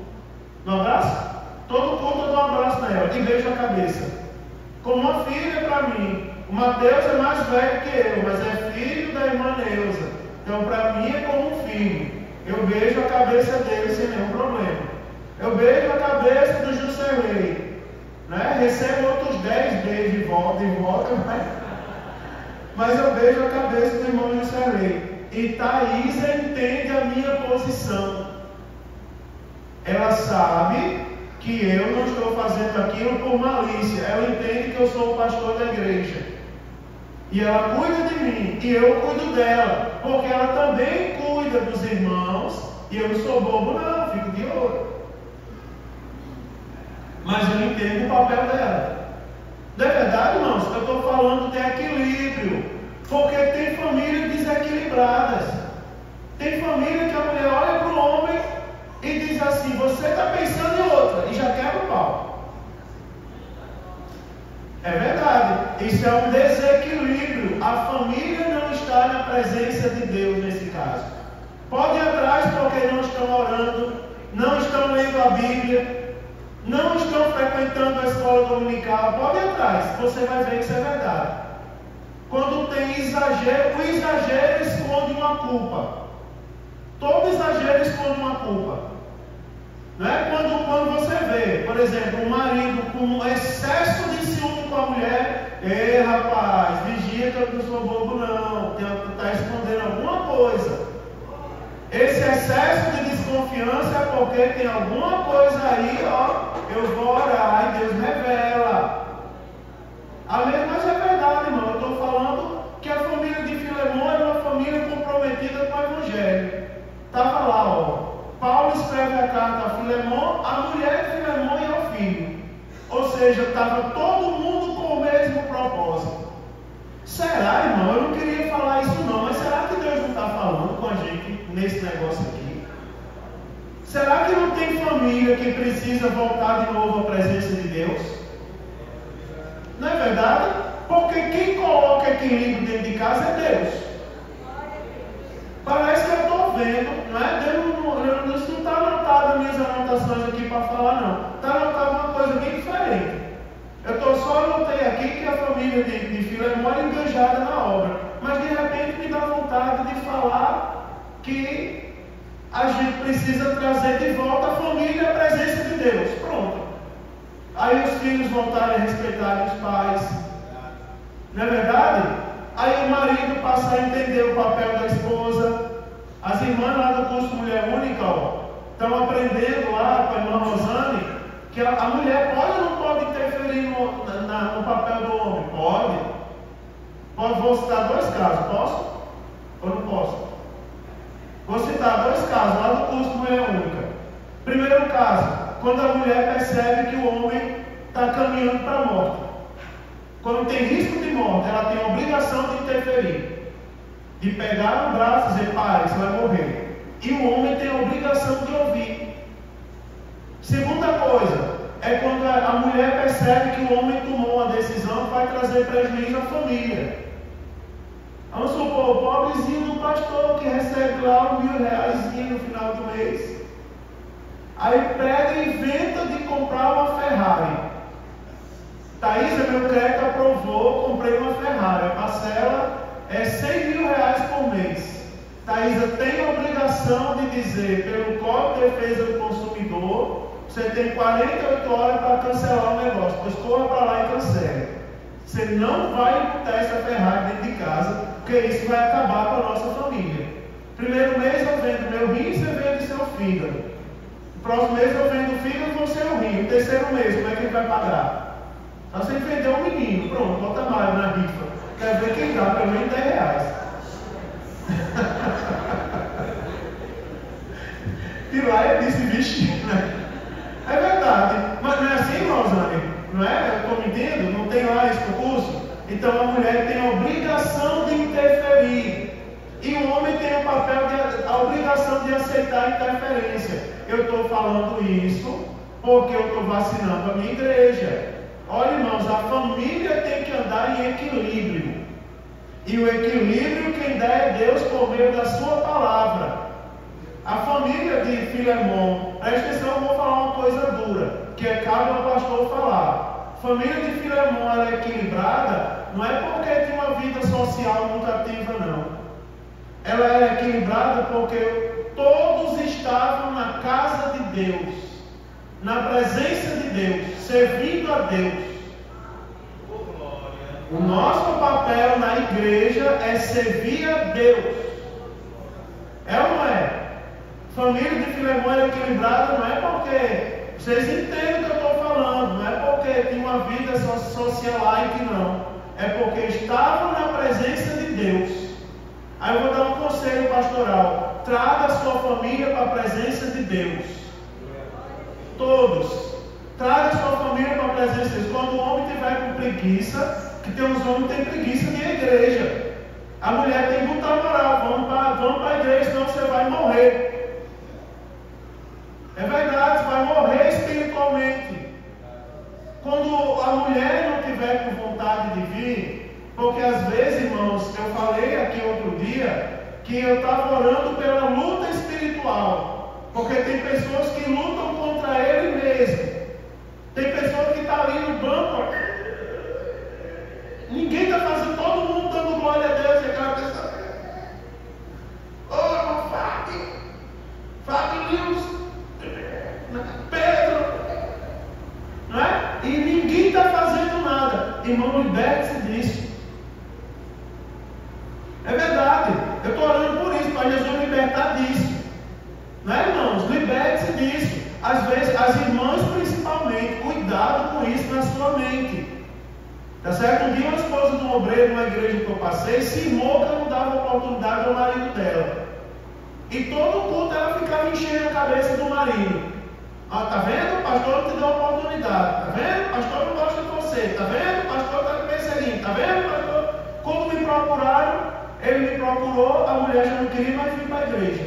Não abraço? Todo culto eu dou um abraço nela e beijo a cabeça. Como uma filha para mim. O Mateus é mais velho que eu, mas é filho da irmã Neuza. Então para mim é como um filho. Eu beijo a cabeça dele sem nenhum problema. Eu beijo a cabeça do Juscelei. Né? Recebo outros 10 beijos de volta, mas eu beijo a cabeça do irmão Juscelei. E Thaisa entende a minha posição. Ela sabe que eu não estou fazendo aquilo por malícia. Ela entende que eu sou o pastor da igreja. E ela cuida de mim, e eu cuido dela, porque ela também cuida dos irmãos, e eu não sou bobo não, fico de olho. Mas eu entendo o papel dela. Não é verdade, irmãos? Eu estou falando de equilíbrio, porque tem famílias desequilibradas. Tem família que a mulher olha para o homem e diz assim: você está pensando em outra, e já quebra o pau. É verdade, isso é um desequilíbrio. A família não está na presença de Deus nesse caso. Pode ir atrás porque não estão orando, não estão lendo a Bíblia, não estão frequentando a escola dominical. Pode ir atrás, você vai ver que isso é verdade. Quando tem exagero, o exagero esconde uma culpa. Todo exagero esconde uma culpa. Não é? Quando você vê, por exemplo, um marido com um excesso de ciúme com a mulher: ei rapaz, vigia que eu não sou bobo não, está escondendo alguma coisa. Esse excesso de desconfiança é porque tem alguma coisa aí, ó, eu vou orar e Deus revela. Mas é verdade, irmão, eu estou falando que a família de Filemão é uma família comprometida com o Evangelho. Estava lá, ó. Paulo escreve a carta a Filemão, a mulher de Filemão e ao filho. Ou seja, estava todo mundo com o mesmo propósito. Será, irmão? Eu não queria falar isso não, mas será que Deus não está falando com a gente nesse negócio aqui? Será que não tem família que precisa voltar de novo à presença de Deus? Não é verdade? Porque quem coloca equilíbrio dentro de casa é Deus. Parece que eu estou vendo, não é? Deus não está anotado nas minhas anotações aqui para falar, não. Está anotado uma coisa bem diferente. Eu só anotei aqui que a família de Filemão é engajada na obra. Mas de repente me dá vontade de falar que a gente precisa trazer de volta a família à presença de Deus. Pronto. Aí os filhos voltarem a respeitar os pais. Não é verdade? Aí o marido passa a entender o papel da esposa. As irmãs lá do curso Mulher Única, ó, estão aprendendo lá com a irmã Rosane que a mulher pode ou não pode interferir no papel do homem? Pode. Vou citar 2 casos, posso? Ou não posso? Vou citar 2 casos lá do curso Mulher Única. Primeiro caso, quando a mulher percebe que o homem está caminhando para a morte. Quando tem risco de morte, ela tem a obrigação de interferir, de pegar no braço e dizer: pai, você vai morrer. E o homem tem a obrigação de ouvir. Segunda coisa, é quando a mulher percebe que o homem tomou uma decisão que vai trazer prejuízo à família. Vamos supor, o pobrezinho do pastor que recebe lá R$1.000 no final do mês. Aí pega e inventa de comprar uma Ferrari. Thaisa, meu crédito aprovou, comprei uma Ferrari. A parcela é R$100.000 por mês. Thaisa tem a obrigação de dizer, pelo Código de Defesa do Consumidor, você tem 48 horas para cancelar o negócio. Pois corra para lá e cancele. Você não vai botar essa Ferrari dentro de casa, porque isso vai acabar com a nossa família. Primeiro mês eu vendo meu rim, você vende seu fígado. No próximo mês eu vendo o fígado, você o rim. No terceiro mês, como é que ele vai pagar? Você vendeu um menino, pronto, bota mais na rifa. Quer ver quem dá pelo menos R$10. E lá é disse, vixe, né? É verdade, mas não é assim, Rosane? Não é? Eu estou mentindo? Não tem lá isso no curso? Então a mulher tem a obrigação de interferir. E o homem tem a obrigação de aceitar a interferência. Eu estou falando isso porque eu estou vacinando a minha igreja. Olha, irmãos, a família tem que andar em equilíbrio. E o equilíbrio quem dá é Deus por meio da sua palavra. A família de Filemon, presta atenção, eu vou falar uma coisa dura, que cabe ao pastor falar. A família de Filemon ela é equilibrada, não é porque tem uma vida social muito ativa, não. Ela é equilibrada porque todos estavam na casa de Deus, na presença de Deus, servindo a Deus. O nosso papel na igreja é servir a Deus. É ou não é? Família de Filemon é equilibrada, não é porque vocês entendem o que eu estou falando, não é porque tem uma vida socialite, não. É porque estavam na presença de Deus. Aí eu vou dar um conselho pastoral: traga a sua família para a presença de Deus. Todos. Traga a sua família para a presença de Deus. Quando o homem tiver com preguiça, que tem uns homens que têm preguiça de igreja. A mulher tem que botar moral: vamos para a igreja, senão você vai morrer. É verdade, você vai morrer espiritualmente. Quando a mulher não tiver com vontade de vir, porque às vezes, irmãos, eu falei aqui outro dia que eu estava orando pela luta espiritual, porque tem pessoas que lutam contra ele mesmo. Tem pessoas que estão ali no banco, ninguém está fazendo, todo mundo dando glória a Deus, e aquela pessoa: ô, Fábio Lewis, Pedro, não é? E ninguém está fazendo nada. Irmão, liberte-se disso. É verdade. Eu estou orando por isso, para Jesus libertar disso. Não é, irmãos? Liberte-se disso. Às vezes, as irmãs principalmente, cuidado com isso na sua mente. Tá certo? Um dia uma esposa de um obreiro numa igreja que eu passei cismou que eu não dava oportunidade ao marido dela. E todo culto ela ficava enchendo a cabeça do marido. Ah, tá vendo? O pastor não te deu oportunidade. Tá vendo? O pastor não gosta de você. Tá vendo? O pastor está te perseguindo. Tá vendo, pastor? Quando me procuraram, ele me procurou, a mulher já não queria mais vir para a igreja.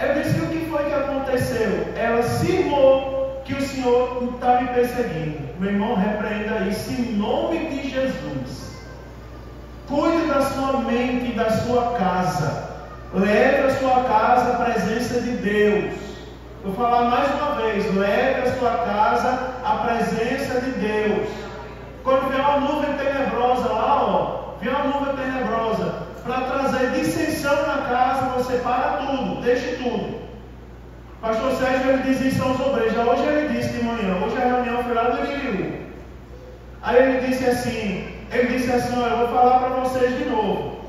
Eu disse: o que foi que aconteceu? Ela cismou que o Senhor está me perseguindo. Meu irmão, repreenda isso em nome de Jesus. Cuide da sua mente e da sua casa. Leve a sua casa à presença de Deus. Vou falar mais uma vez: leve a sua casa à presença de Deus. Quando vier uma nuvem tenebrosa lá, vier uma nuvem tenebrosa para trazer dissensão na casa, você para tudo, deixe tudo. Pastor Sérgio, ele diz isso aos obreiros. Hoje ele disse de manhã, hoje a reunião foi lá do Iririú. Aí ele disse assim: olha, eu vou falar para vocês de novo.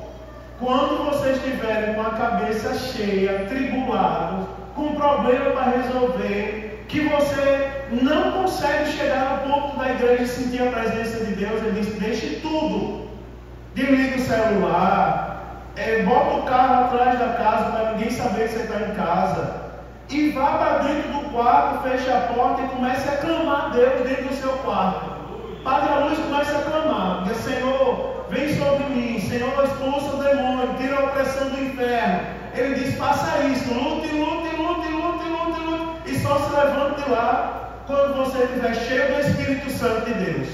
Quando vocês estiverem com a cabeça cheia, tribulados, com um problema para resolver, que você não consegue chegar ao ponto da igreja e sentir a presença de Deus, ele disse: deixe tudo. Desliga o celular, bota o carro atrás da casa para ninguém saber que você está em casa, e vá para dentro do quarto, feche a porta e comece a clamar a Deus dentro do seu quarto. Padre a luz, comece a clamar: diga: Senhor, vem sobre mim. Senhor, expulsa o demônio, tira a opressão do inferno. Ele diz: faça isso, lute, e só se levante de lá quando você estiver cheio do Espírito Santo de Deus.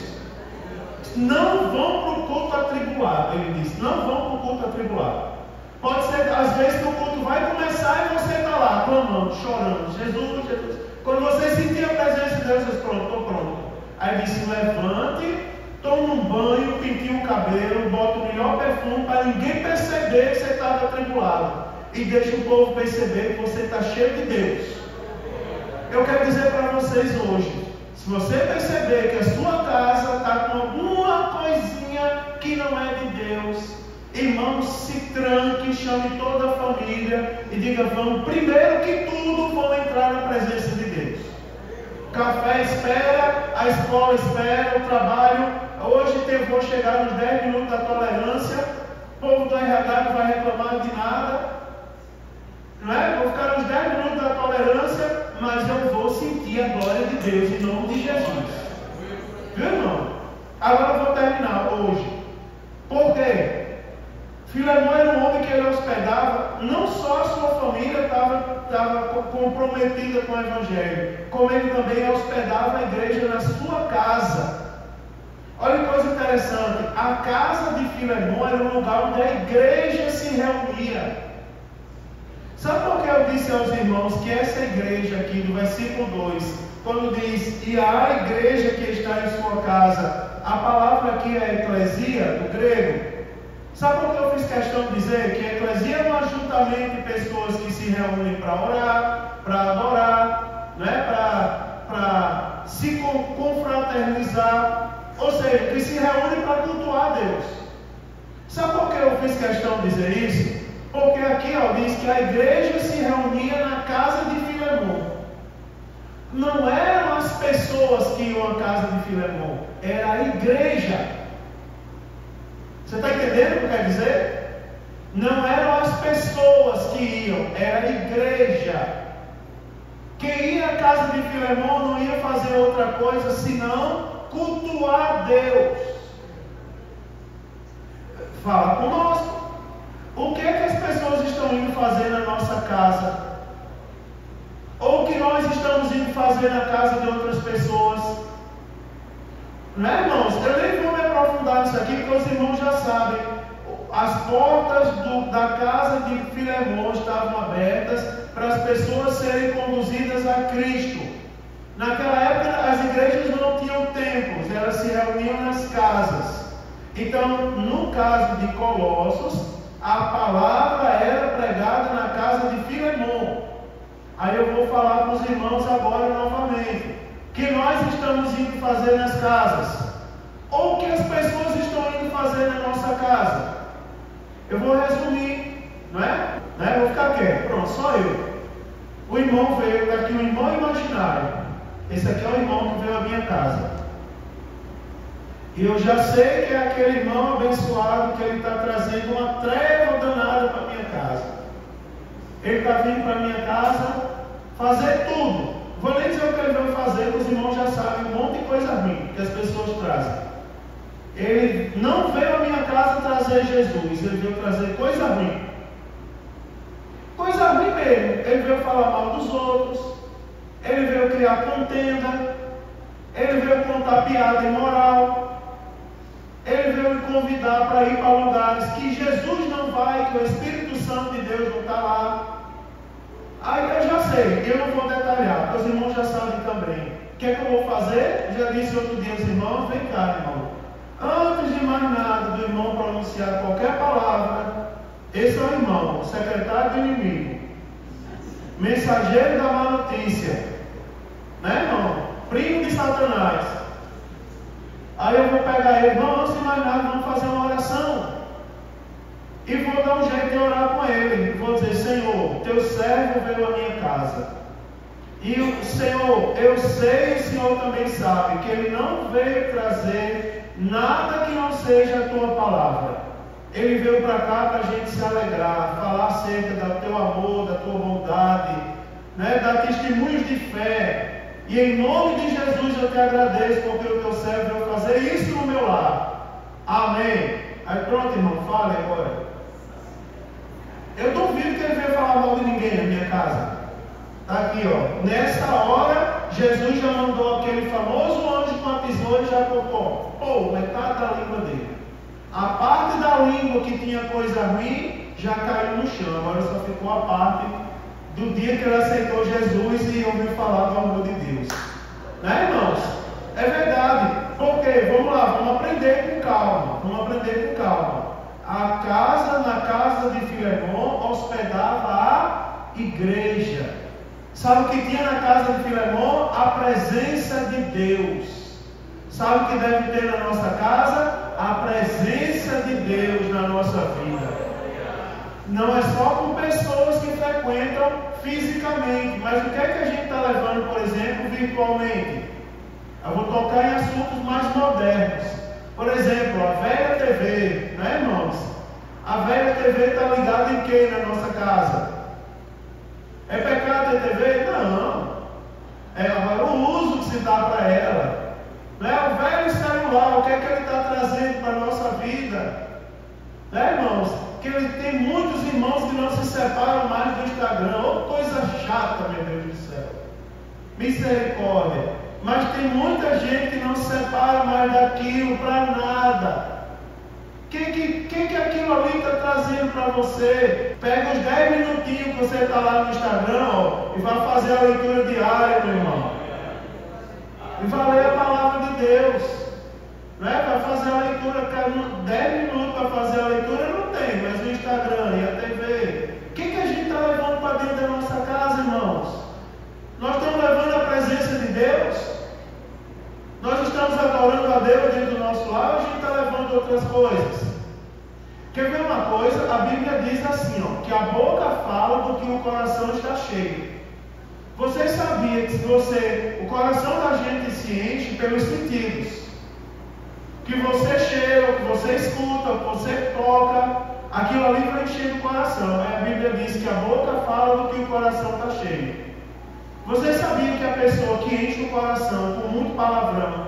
Não vão para o culto atribulado. Ele disse: não vão para o culto atribulado. Pode ser, às vezes, que o culto vai começar e você está lá, clamando, chorando: Jesus, Jesus. Quando você sentir a presença de Deus, você diz: pronto, estou pronto. Aí ele disse: levante, tome um banho, pinte o cabelo, bota o melhor perfume para ninguém perceber que você estava atribulado. E deixa o povo perceber que você está cheio de Deus. Eu quero dizer para vocês hoje: se você perceber que a sua casa está com alguma coisinha que não é de Deus, irmãos, se tranque, chame toda a família e diga: vamos, primeiro que tudo, vamos entrar na presença de Deus. O café espera, a escola espera, o trabalho. Hoje eu vou chegar nos 10 minutos da tolerância. O povo do RH não vai reclamar de nada. Não é? Vou ficar nos 10 minutos da tolerância, mas eu vou sentir a glória de Deus em nome de Jesus. Viu, irmão? Agora eu vou terminar hoje. Por quê? Filemão era um homem que ele hospedava, não só a sua família estava comprometida com o Evangelho, como ele também hospedava a igreja na sua casa. Olha que coisa interessante, a casa de Filemão era um lugar onde a igreja se reunia. Sabe por que eu disse aos irmãos que essa igreja aqui, no versículo 2, quando diz, e a igreja que está em sua casa, a palavra aqui é eclesia, do grego. Sabe por que eu fiz questão de dizer que a eclesia é um ajuntamento de pessoas que se reúnem para orar, para adorar, né? para se confraternizar, ou seja, que se reúnem para cultuar Deus. Sabe por que eu fiz questão de dizer isso? Porque aqui diz que a igreja se reunia na casa de Filemão. Não eram as pessoas que iam à casa de Filemão, era a igreja. Você está entendendo o que quer dizer? Não eram as pessoas que iam, era a igreja. Quem ia à casa de Filemão não ia fazer outra coisa senão cultuar Deus. Fala conosco. O que é que as pessoas estão indo fazer na nossa casa? Ou o que nós estamos indo fazer na casa de outras pessoas? Né, irmãos? Eu nem vou me aprofundar nisso aqui, porque os irmãos já sabem. As portas da casa de Filemão estavam abertas para as pessoas serem conduzidas a Cristo. Naquela época, as igrejas não tinham templos, elas se reuniam nas casas. Então, no caso de Colossos, a palavra era pregada na casa de Filemão. Aí eu vou falar para os irmãos agora novamente. O que nós estamos indo fazer nas casas? Ou o que as pessoas estão indo fazer na nossa casa? Eu vou resumir, não é? Eu vou ficar quieto. Pronto, só eu. O irmão veio, está aqui um irmão imaginário. Esse aqui é o irmão que veio à minha casa. E eu já sei que é aquele irmão abençoado que ele está trazendo uma treva danada para a minha casa. Ele está vindo para a minha casa fazer tudo. Vou nem dizer o que ele veio fazer, porque os irmãos já sabem um monte de coisa ruim que as pessoas trazem. Ele não veio à minha casa trazer Jesus, ele veio trazer coisa ruim. Coisa ruim mesmo. Ele veio falar mal dos outros, ele veio criar contenda, ele veio contar piada imoral, ele veio me convidar para ir para lugares que Jesus não vai, que o Espírito Santo de Deus não está lá. Aí eu já sei, eu não vou detalhar, porque os irmãos já sabem também. O que é que eu vou fazer? Eu já disse outro dia aos irmãos, vem cá, irmão. Antes de mais nada do irmão pronunciar qualquer palavra, esse é o irmão, secretário do inimigo, mensageiro da má notícia, né, irmão? Primo de Satanás. Aí eu vou pegar ele, irmão, antes de mais nada, vamos fazer uma oração. E vou dar um jeito de orar com ele. Vou dizer, Senhor, teu servo veio à minha casa. E o Senhor, eu sei, o Senhor também sabe, que ele não veio trazer nada que não seja a tua palavra. Ele veio para cá para a gente se alegrar, falar acerca do teu amor, da tua bondade, né, dar testemunhos de fé. E em nome de Jesus eu te agradeço, porque o teu servo veio fazer isso no meu lar. Amém. Aí pronto, irmão, fale agora. Eu duvido que ele veio falar mal de ninguém na minha casa. Está aqui, ó. Nessa hora, Jesus já mandou aquele famoso anjo com a tesoura e já cortou. Metade da língua dele. A parte da língua que tinha coisa ruim já caiu no chão. Agora só ficou a parte do dia que ele aceitou Jesus e ouviu falar do amor de Deus. Né, irmãos? É verdade. Porque, vamos lá, vamos aprender com calma. Vamos aprender com calma. Na casa de Filemão, hospedava a igreja. Sabe o que tinha na casa de Filemão? A presença de Deus. Sabe o que deve ter na nossa casa? A presença de Deus na nossa vida. Não é só com pessoas que frequentam fisicamente, mas o que é que a gente está levando, por exemplo, virtualmente? Eu vou tocar em assuntos mais modernos. Por exemplo, a velha TV, né, irmãos? A velha TV está ligada em quê na nossa casa? É pecado ter TV? Não. É o uso que se dá para ela. Né? O velho celular, o que é que ele está trazendo para a nossa vida? misericórdia. Mas tem muita gente que não se separa mais daquilo para nada. O que aquilo ali está trazendo para você? Pega os 10 minutinhos que você está lá no Instagram, ó, e vai fazer a leitura diária, meu irmão. E vai ler a palavra de Deus. Né? Para fazer a leitura, 10 minutos para fazer a leitura não tem, mas o Instagram e a TV. O que a gente está levando para dentro da nossa casa, irmãos? Nós estamos levando a presença de Deus? Nós estamos adorando a Deus dentro do nosso lar, ou a gente está levando outras coisas? Quer ver uma coisa? A Bíblia diz assim, ó, que a boca fala do que o coração está cheio. Você sabia que o coração da gente se enche pelos sentidos? Que você cheira, que você escuta, que você toca, aquilo ali vai encher o coração. A Bíblia diz que a boca fala do que o coração está cheio. Você sabia que a pessoa que enche o coração com muito palavrão,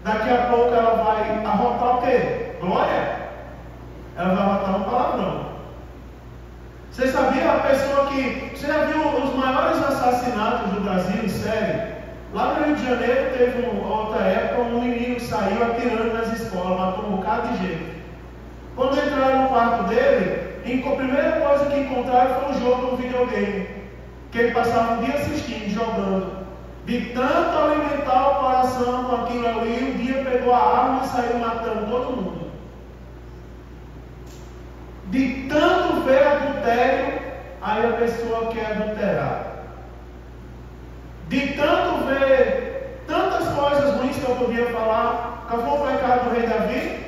daqui a pouco ela vai arrotar o quê? Glória? Ela vai arrotar um palavrão. Você sabia a pessoa que... Você já viu os maiores assassinatos do Brasil em série? Lá no Rio de Janeiro teve outra época um menino que saiu atirando nas escolas, matou um bocado de gente. Quando entraram no quarto dele, a primeira coisa que encontraram foi um jogo no videogame. Que ele passava um dia assistindo, jogando. De tanto alimentar o coração com aquilo ali, um dia pegou a arma e saiu matando todo mundo. De tanto ver adultério, aí a pessoa quer adulterar. De tanto ver tantas coisas ruins que eu podia falar. Qual foi o pecado do rei Davi?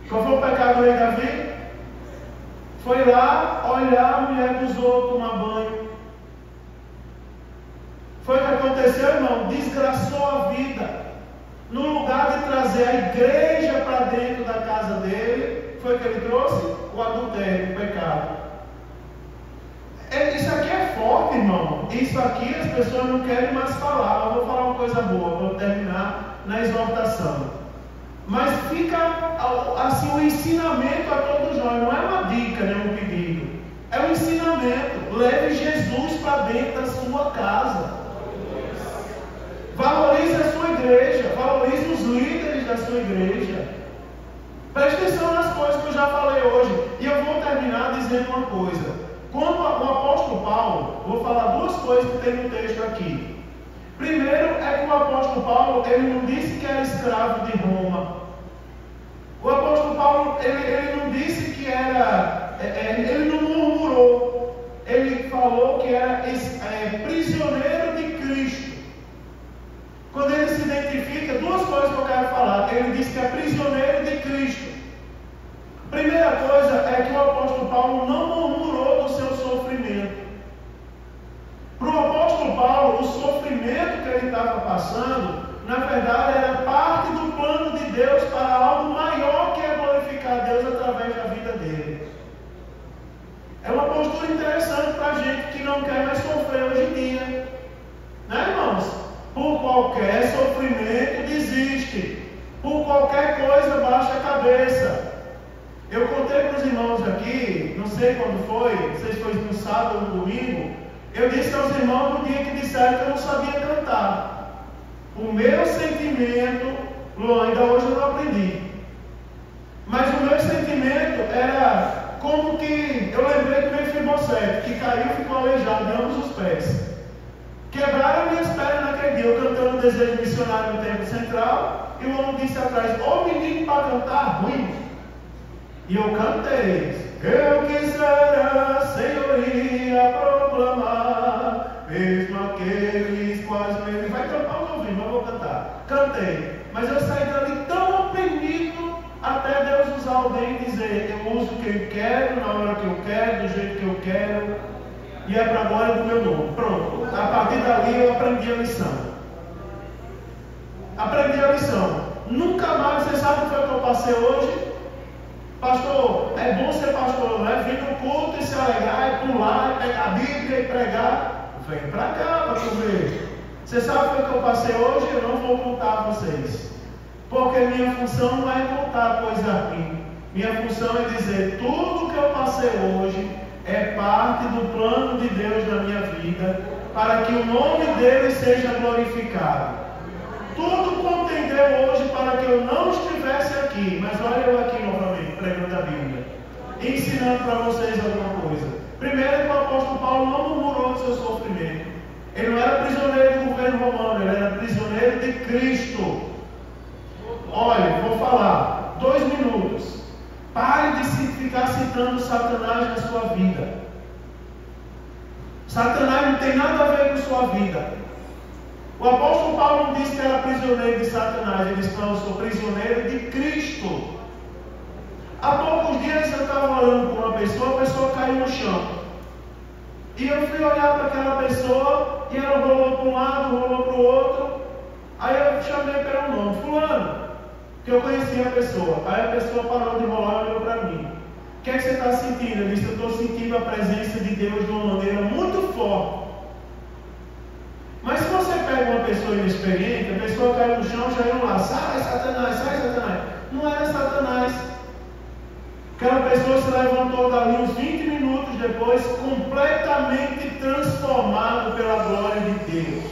Qual foi o pecado do rei Davi? Foi lá olhar a mulher dos outros tomar banho. Foi o que aconteceu, irmão? Desgraçou a vida. No lugar de trazer a igreja para dentro da casa dele, foi o que ele trouxe? O adultério, o pecado. Isso aqui é forte, irmão. Isso aqui as pessoas não querem mais falar. Eu vou falar uma coisa boa, vou terminar na exortação. Mas fica assim um ensinamento a todos nós. Não é uma dica, nem um pedido. É um ensinamento. Leve Jesus para dentro da sua casa. Valorize a sua igreja. Valorize os líderes da sua igreja. Preste atenção nas coisas que eu já falei hoje. E eu vou terminar dizendo uma coisa. Quando o apóstolo Paulo, vou falar duas coisas que tem no texto aqui. Primeiro é que o apóstolo Paulo, ele não disse que era escravo de Roma. O apóstolo Paulo, ele não disse que era, ele não murmurou. Ele falou que era prisioneiro de Cristo. Quando ele se identifica, duas coisas que eu quero falar. Ele disse que é prisioneiro de Cristo. Primeira coisa é que o apóstolo Paulo não murmurou do seu sofrimento. Para o apóstolo Paulo, o sofrimento que ele estava passando, na verdade, era parte do plano de Deus para algo maior que é glorificar Deus através da vida dele. É uma postura interessante para a gente que não quer mais sofrer hoje em dia. Né, irmãos? Por qualquer sofrimento, desiste. Por qualquer coisa, baixa a cabeça. Eu contei para os irmãos aqui, não sei quando foi, não sei se foi no sábado ou no domingo. Eu disse aos irmãos no dia que disseram que eu não sabia cantar. O meu sentimento, Luan, ainda hoje eu não aprendi. Mas o meu sentimento era como que eu lembrei do Mefibosete, que caiu e ficou aleijado de ambos os pés. Quebraram minhas pernas naquele dia, eu cantando o Desejo Missionário no Templo Central, e o homem disse atrás: ô menino para cantar ruim. E eu cantei: eu quisera, senhoria, proclamar, mesmo aqueles quase menos. Vai cantar os ouvidos, mas eu vou cantar. Cantei, mas eu saí dali tão oprimido, até Deus usar alguém e dizer: eu uso o que eu quero, na hora que eu quero, do jeito que eu quero, e é para a glória do meu nome. Pronto, a partir dali eu aprendi a lição. Aprendi a lição. Nunca mais, você sabe o que foi que eu passei hoje? Pastor, é bom ser pastor, né? Vir no culto e se alegrar, e pular, e pegar a Bíblia e pregar. Vem para cá para tu ver. Você sabe o que eu passei hoje? Eu não vou contar a vocês. Porque minha função não é contar coisa ruim. Minha função é dizer: tudo que eu passei hoje é parte do plano de Deus na minha vida, para que o nome dele seja glorificado. Tudo contendeu hoje para que eu não estivesse aqui, mas olha eu aqui novamente, pregando a Bíblia, ensinando para vocês alguma coisa. Primeiro, o apóstolo Paulo não murmurou do seu sofrimento. Ele não era prisioneiro do governo romano, ele era prisioneiro de Cristo. Olha, vou falar, 2 minutos. Pare de ficar citando Satanás na sua vida. Satanás não tem nada a ver com sua vida. O apóstolo Paulo não disse que era prisioneiro de Satanás, ele disse: não, eu sou prisioneiro de Cristo. Há poucos dias eu estava orando com uma pessoa, a pessoa caiu no chão. E eu fui olhar para aquela pessoa e ela rolou para um lado, rolou para o outro. Aí eu chamei pelo nome, fulano, que eu conhecia a pessoa. Aí a pessoa parou de rolar e olhou para mim. O que é que você está sentindo? Eu disse: eu estou sentindo a presença de Deus de uma maneira muito forte. Mas se você pega uma pessoa inexperiente, a pessoa cai no chão, já iam lá: sai Satanás, sai Satanás. Não era Satanás. Aquela pessoa se levantou dali uns 20 minutos depois, completamente transformado pela glória de Deus.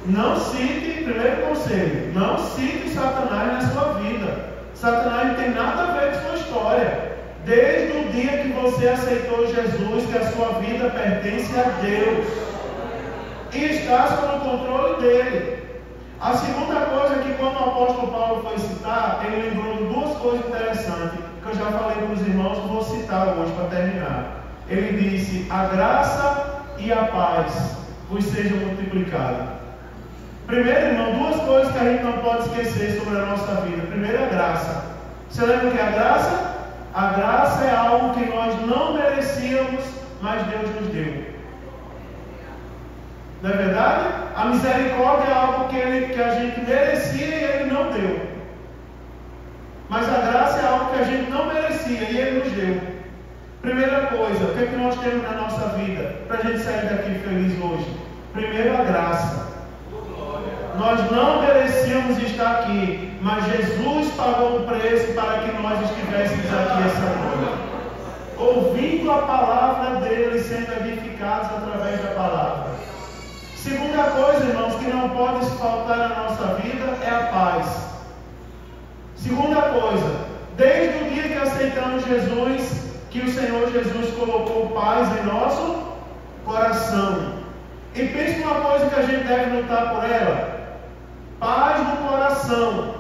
Não cite, primeiro conselho, não cite Satanás na sua vida. Satanás não tem nada a ver com sua história. Desde o dia que você aceitou Jesus, que a sua vida pertence a Deus e está sob o controle dele. A segunda coisa que, quando o apóstolo Paulo foi citar, ele lembrou de 2 coisas interessantes que eu já falei para os irmãos, vou citar hoje para terminar. Ele disse: a graça e a paz vos sejam multiplicadas. Primeiro, irmão, 2 coisas que a gente não pode esquecer sobre a nossa vida. Primeiro, a graça. Você lembra o que é a graça? A graça é algo que nós não merecíamos, mas Deus nos deu. Não é verdade? A misericórdia é algo que a gente merecia e Ele não deu. Mas a graça é algo que a gente não merecia e Ele nos deu. Primeira coisa, o que é que nós temos na nossa vida para a gente sair daqui feliz hoje? Primeiro, a graça. Nós não merecíamos estar aqui, mas Jesus pagou o preço para que nós estivéssemos aqui essa noite, ouvindo a palavra dele, sendo edificados através da palavra. Segunda coisa, irmãos, que não pode faltar na nossa vida é a paz. Segunda coisa, desde o dia que aceitamos Jesus, que o Senhor Jesus colocou paz em nosso coração. E pense numa coisa que a gente deve lutar por ela: paz no coração.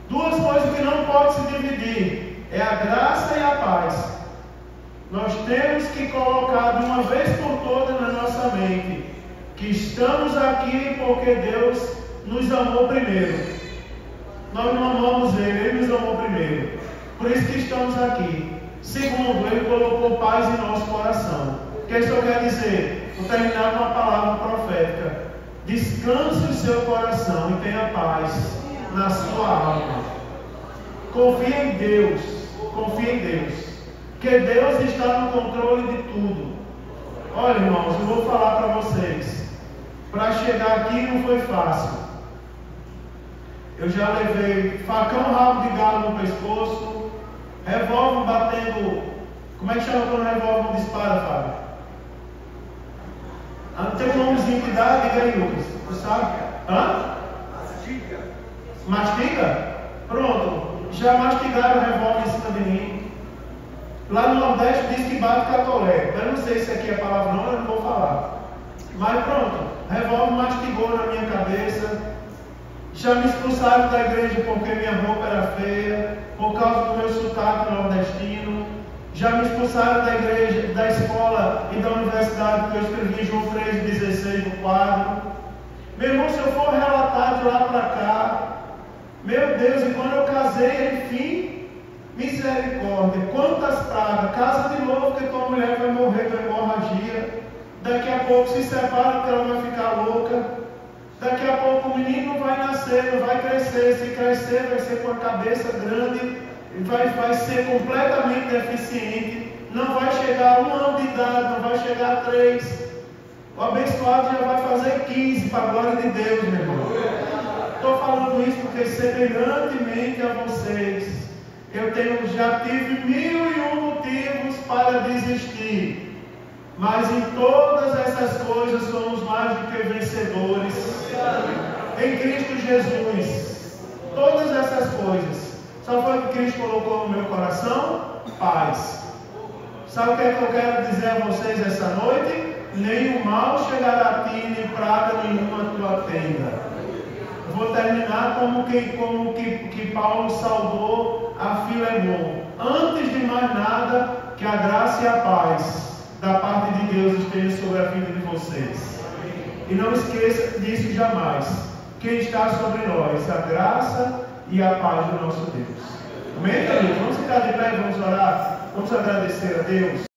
2 coisas que não podem se dividir: é a graça e a paz. Nós temos que colocar de uma vez por todas na nossa mente que estamos aqui porque Deus nos amou primeiro. Nós não amamos Ele nos amou primeiro. Por isso que estamos aqui. Segundo, Ele colocou paz em nosso coração. O que isso quer dizer? Vou terminar com uma palavra profética. Descanse o seu coração e tenha paz na sua alma. Confie em Deus. Confie em Deus. Porque Deus está no controle de tudo. Olha, irmãos, eu vou falar para vocês. Para chegar aqui não foi fácil. Eu já levei facão, rabo de galo no pescoço, revólver batendo. Como é que chama quando o revólver não dispara, Fábio? Tem um nomezinho que dá, diga aí, Lucas. Você sabe? Hã? Mastiga. Mastiga? Pronto. Já mastigaram o revólver em cima de mim. Lá no Nordeste diz que bate catolé. Eu não sei se aqui é palavrão, eu não vou falar. Mas pronto. Revólver mastigou na minha cabeça. Já me expulsaram da igreja porque minha roupa era feia, por causa do meu sotaque nordestino. Já me expulsaram da igreja, da escola e da universidade porque eu escrevi João 3,16 no quadro. Meu irmão, se eu for relatar de lá para cá, meu Deus, e quando eu casei, enfim, misericórdia, quantas pragas, casa de novo que tua mulher vai morrer de hemorragia, daqui a pouco se separa porque ela vai ficar louca. Daqui a pouco o menino não vai nascer, não vai crescer. Se crescer, vai ser com a cabeça grande, vai ser completamente deficiente. Não vai chegar a 1 ano de idade, não vai chegar a 3. O abençoado já vai fazer 15, para a glória de Deus, meu irmão. Estou falando isso porque, semelhantemente a vocês, Já tive 1001 motivos para desistir, mas em todas essas coisas somos mais do que vencedores em Cristo Jesus. Todas essas coisas, sabe o que Cristo colocou no meu coração? Paz. Sabe o que é que eu quero dizer a vocês essa noite? Nenhum mal chegará a ti, nem praga nenhuma a tua tenda. Vou terminar como que Paulo saudou a Filemon. Antes de mais nada, que a graça e a paz da parte de Deus esteja sobre a vida de vocês. E não esqueça disso jamais. Quem está sobre nós? A graça e a paz do nosso Deus. Amém, queridos? Vamos ficar de pé, vamos orar, vamos agradecer a Deus.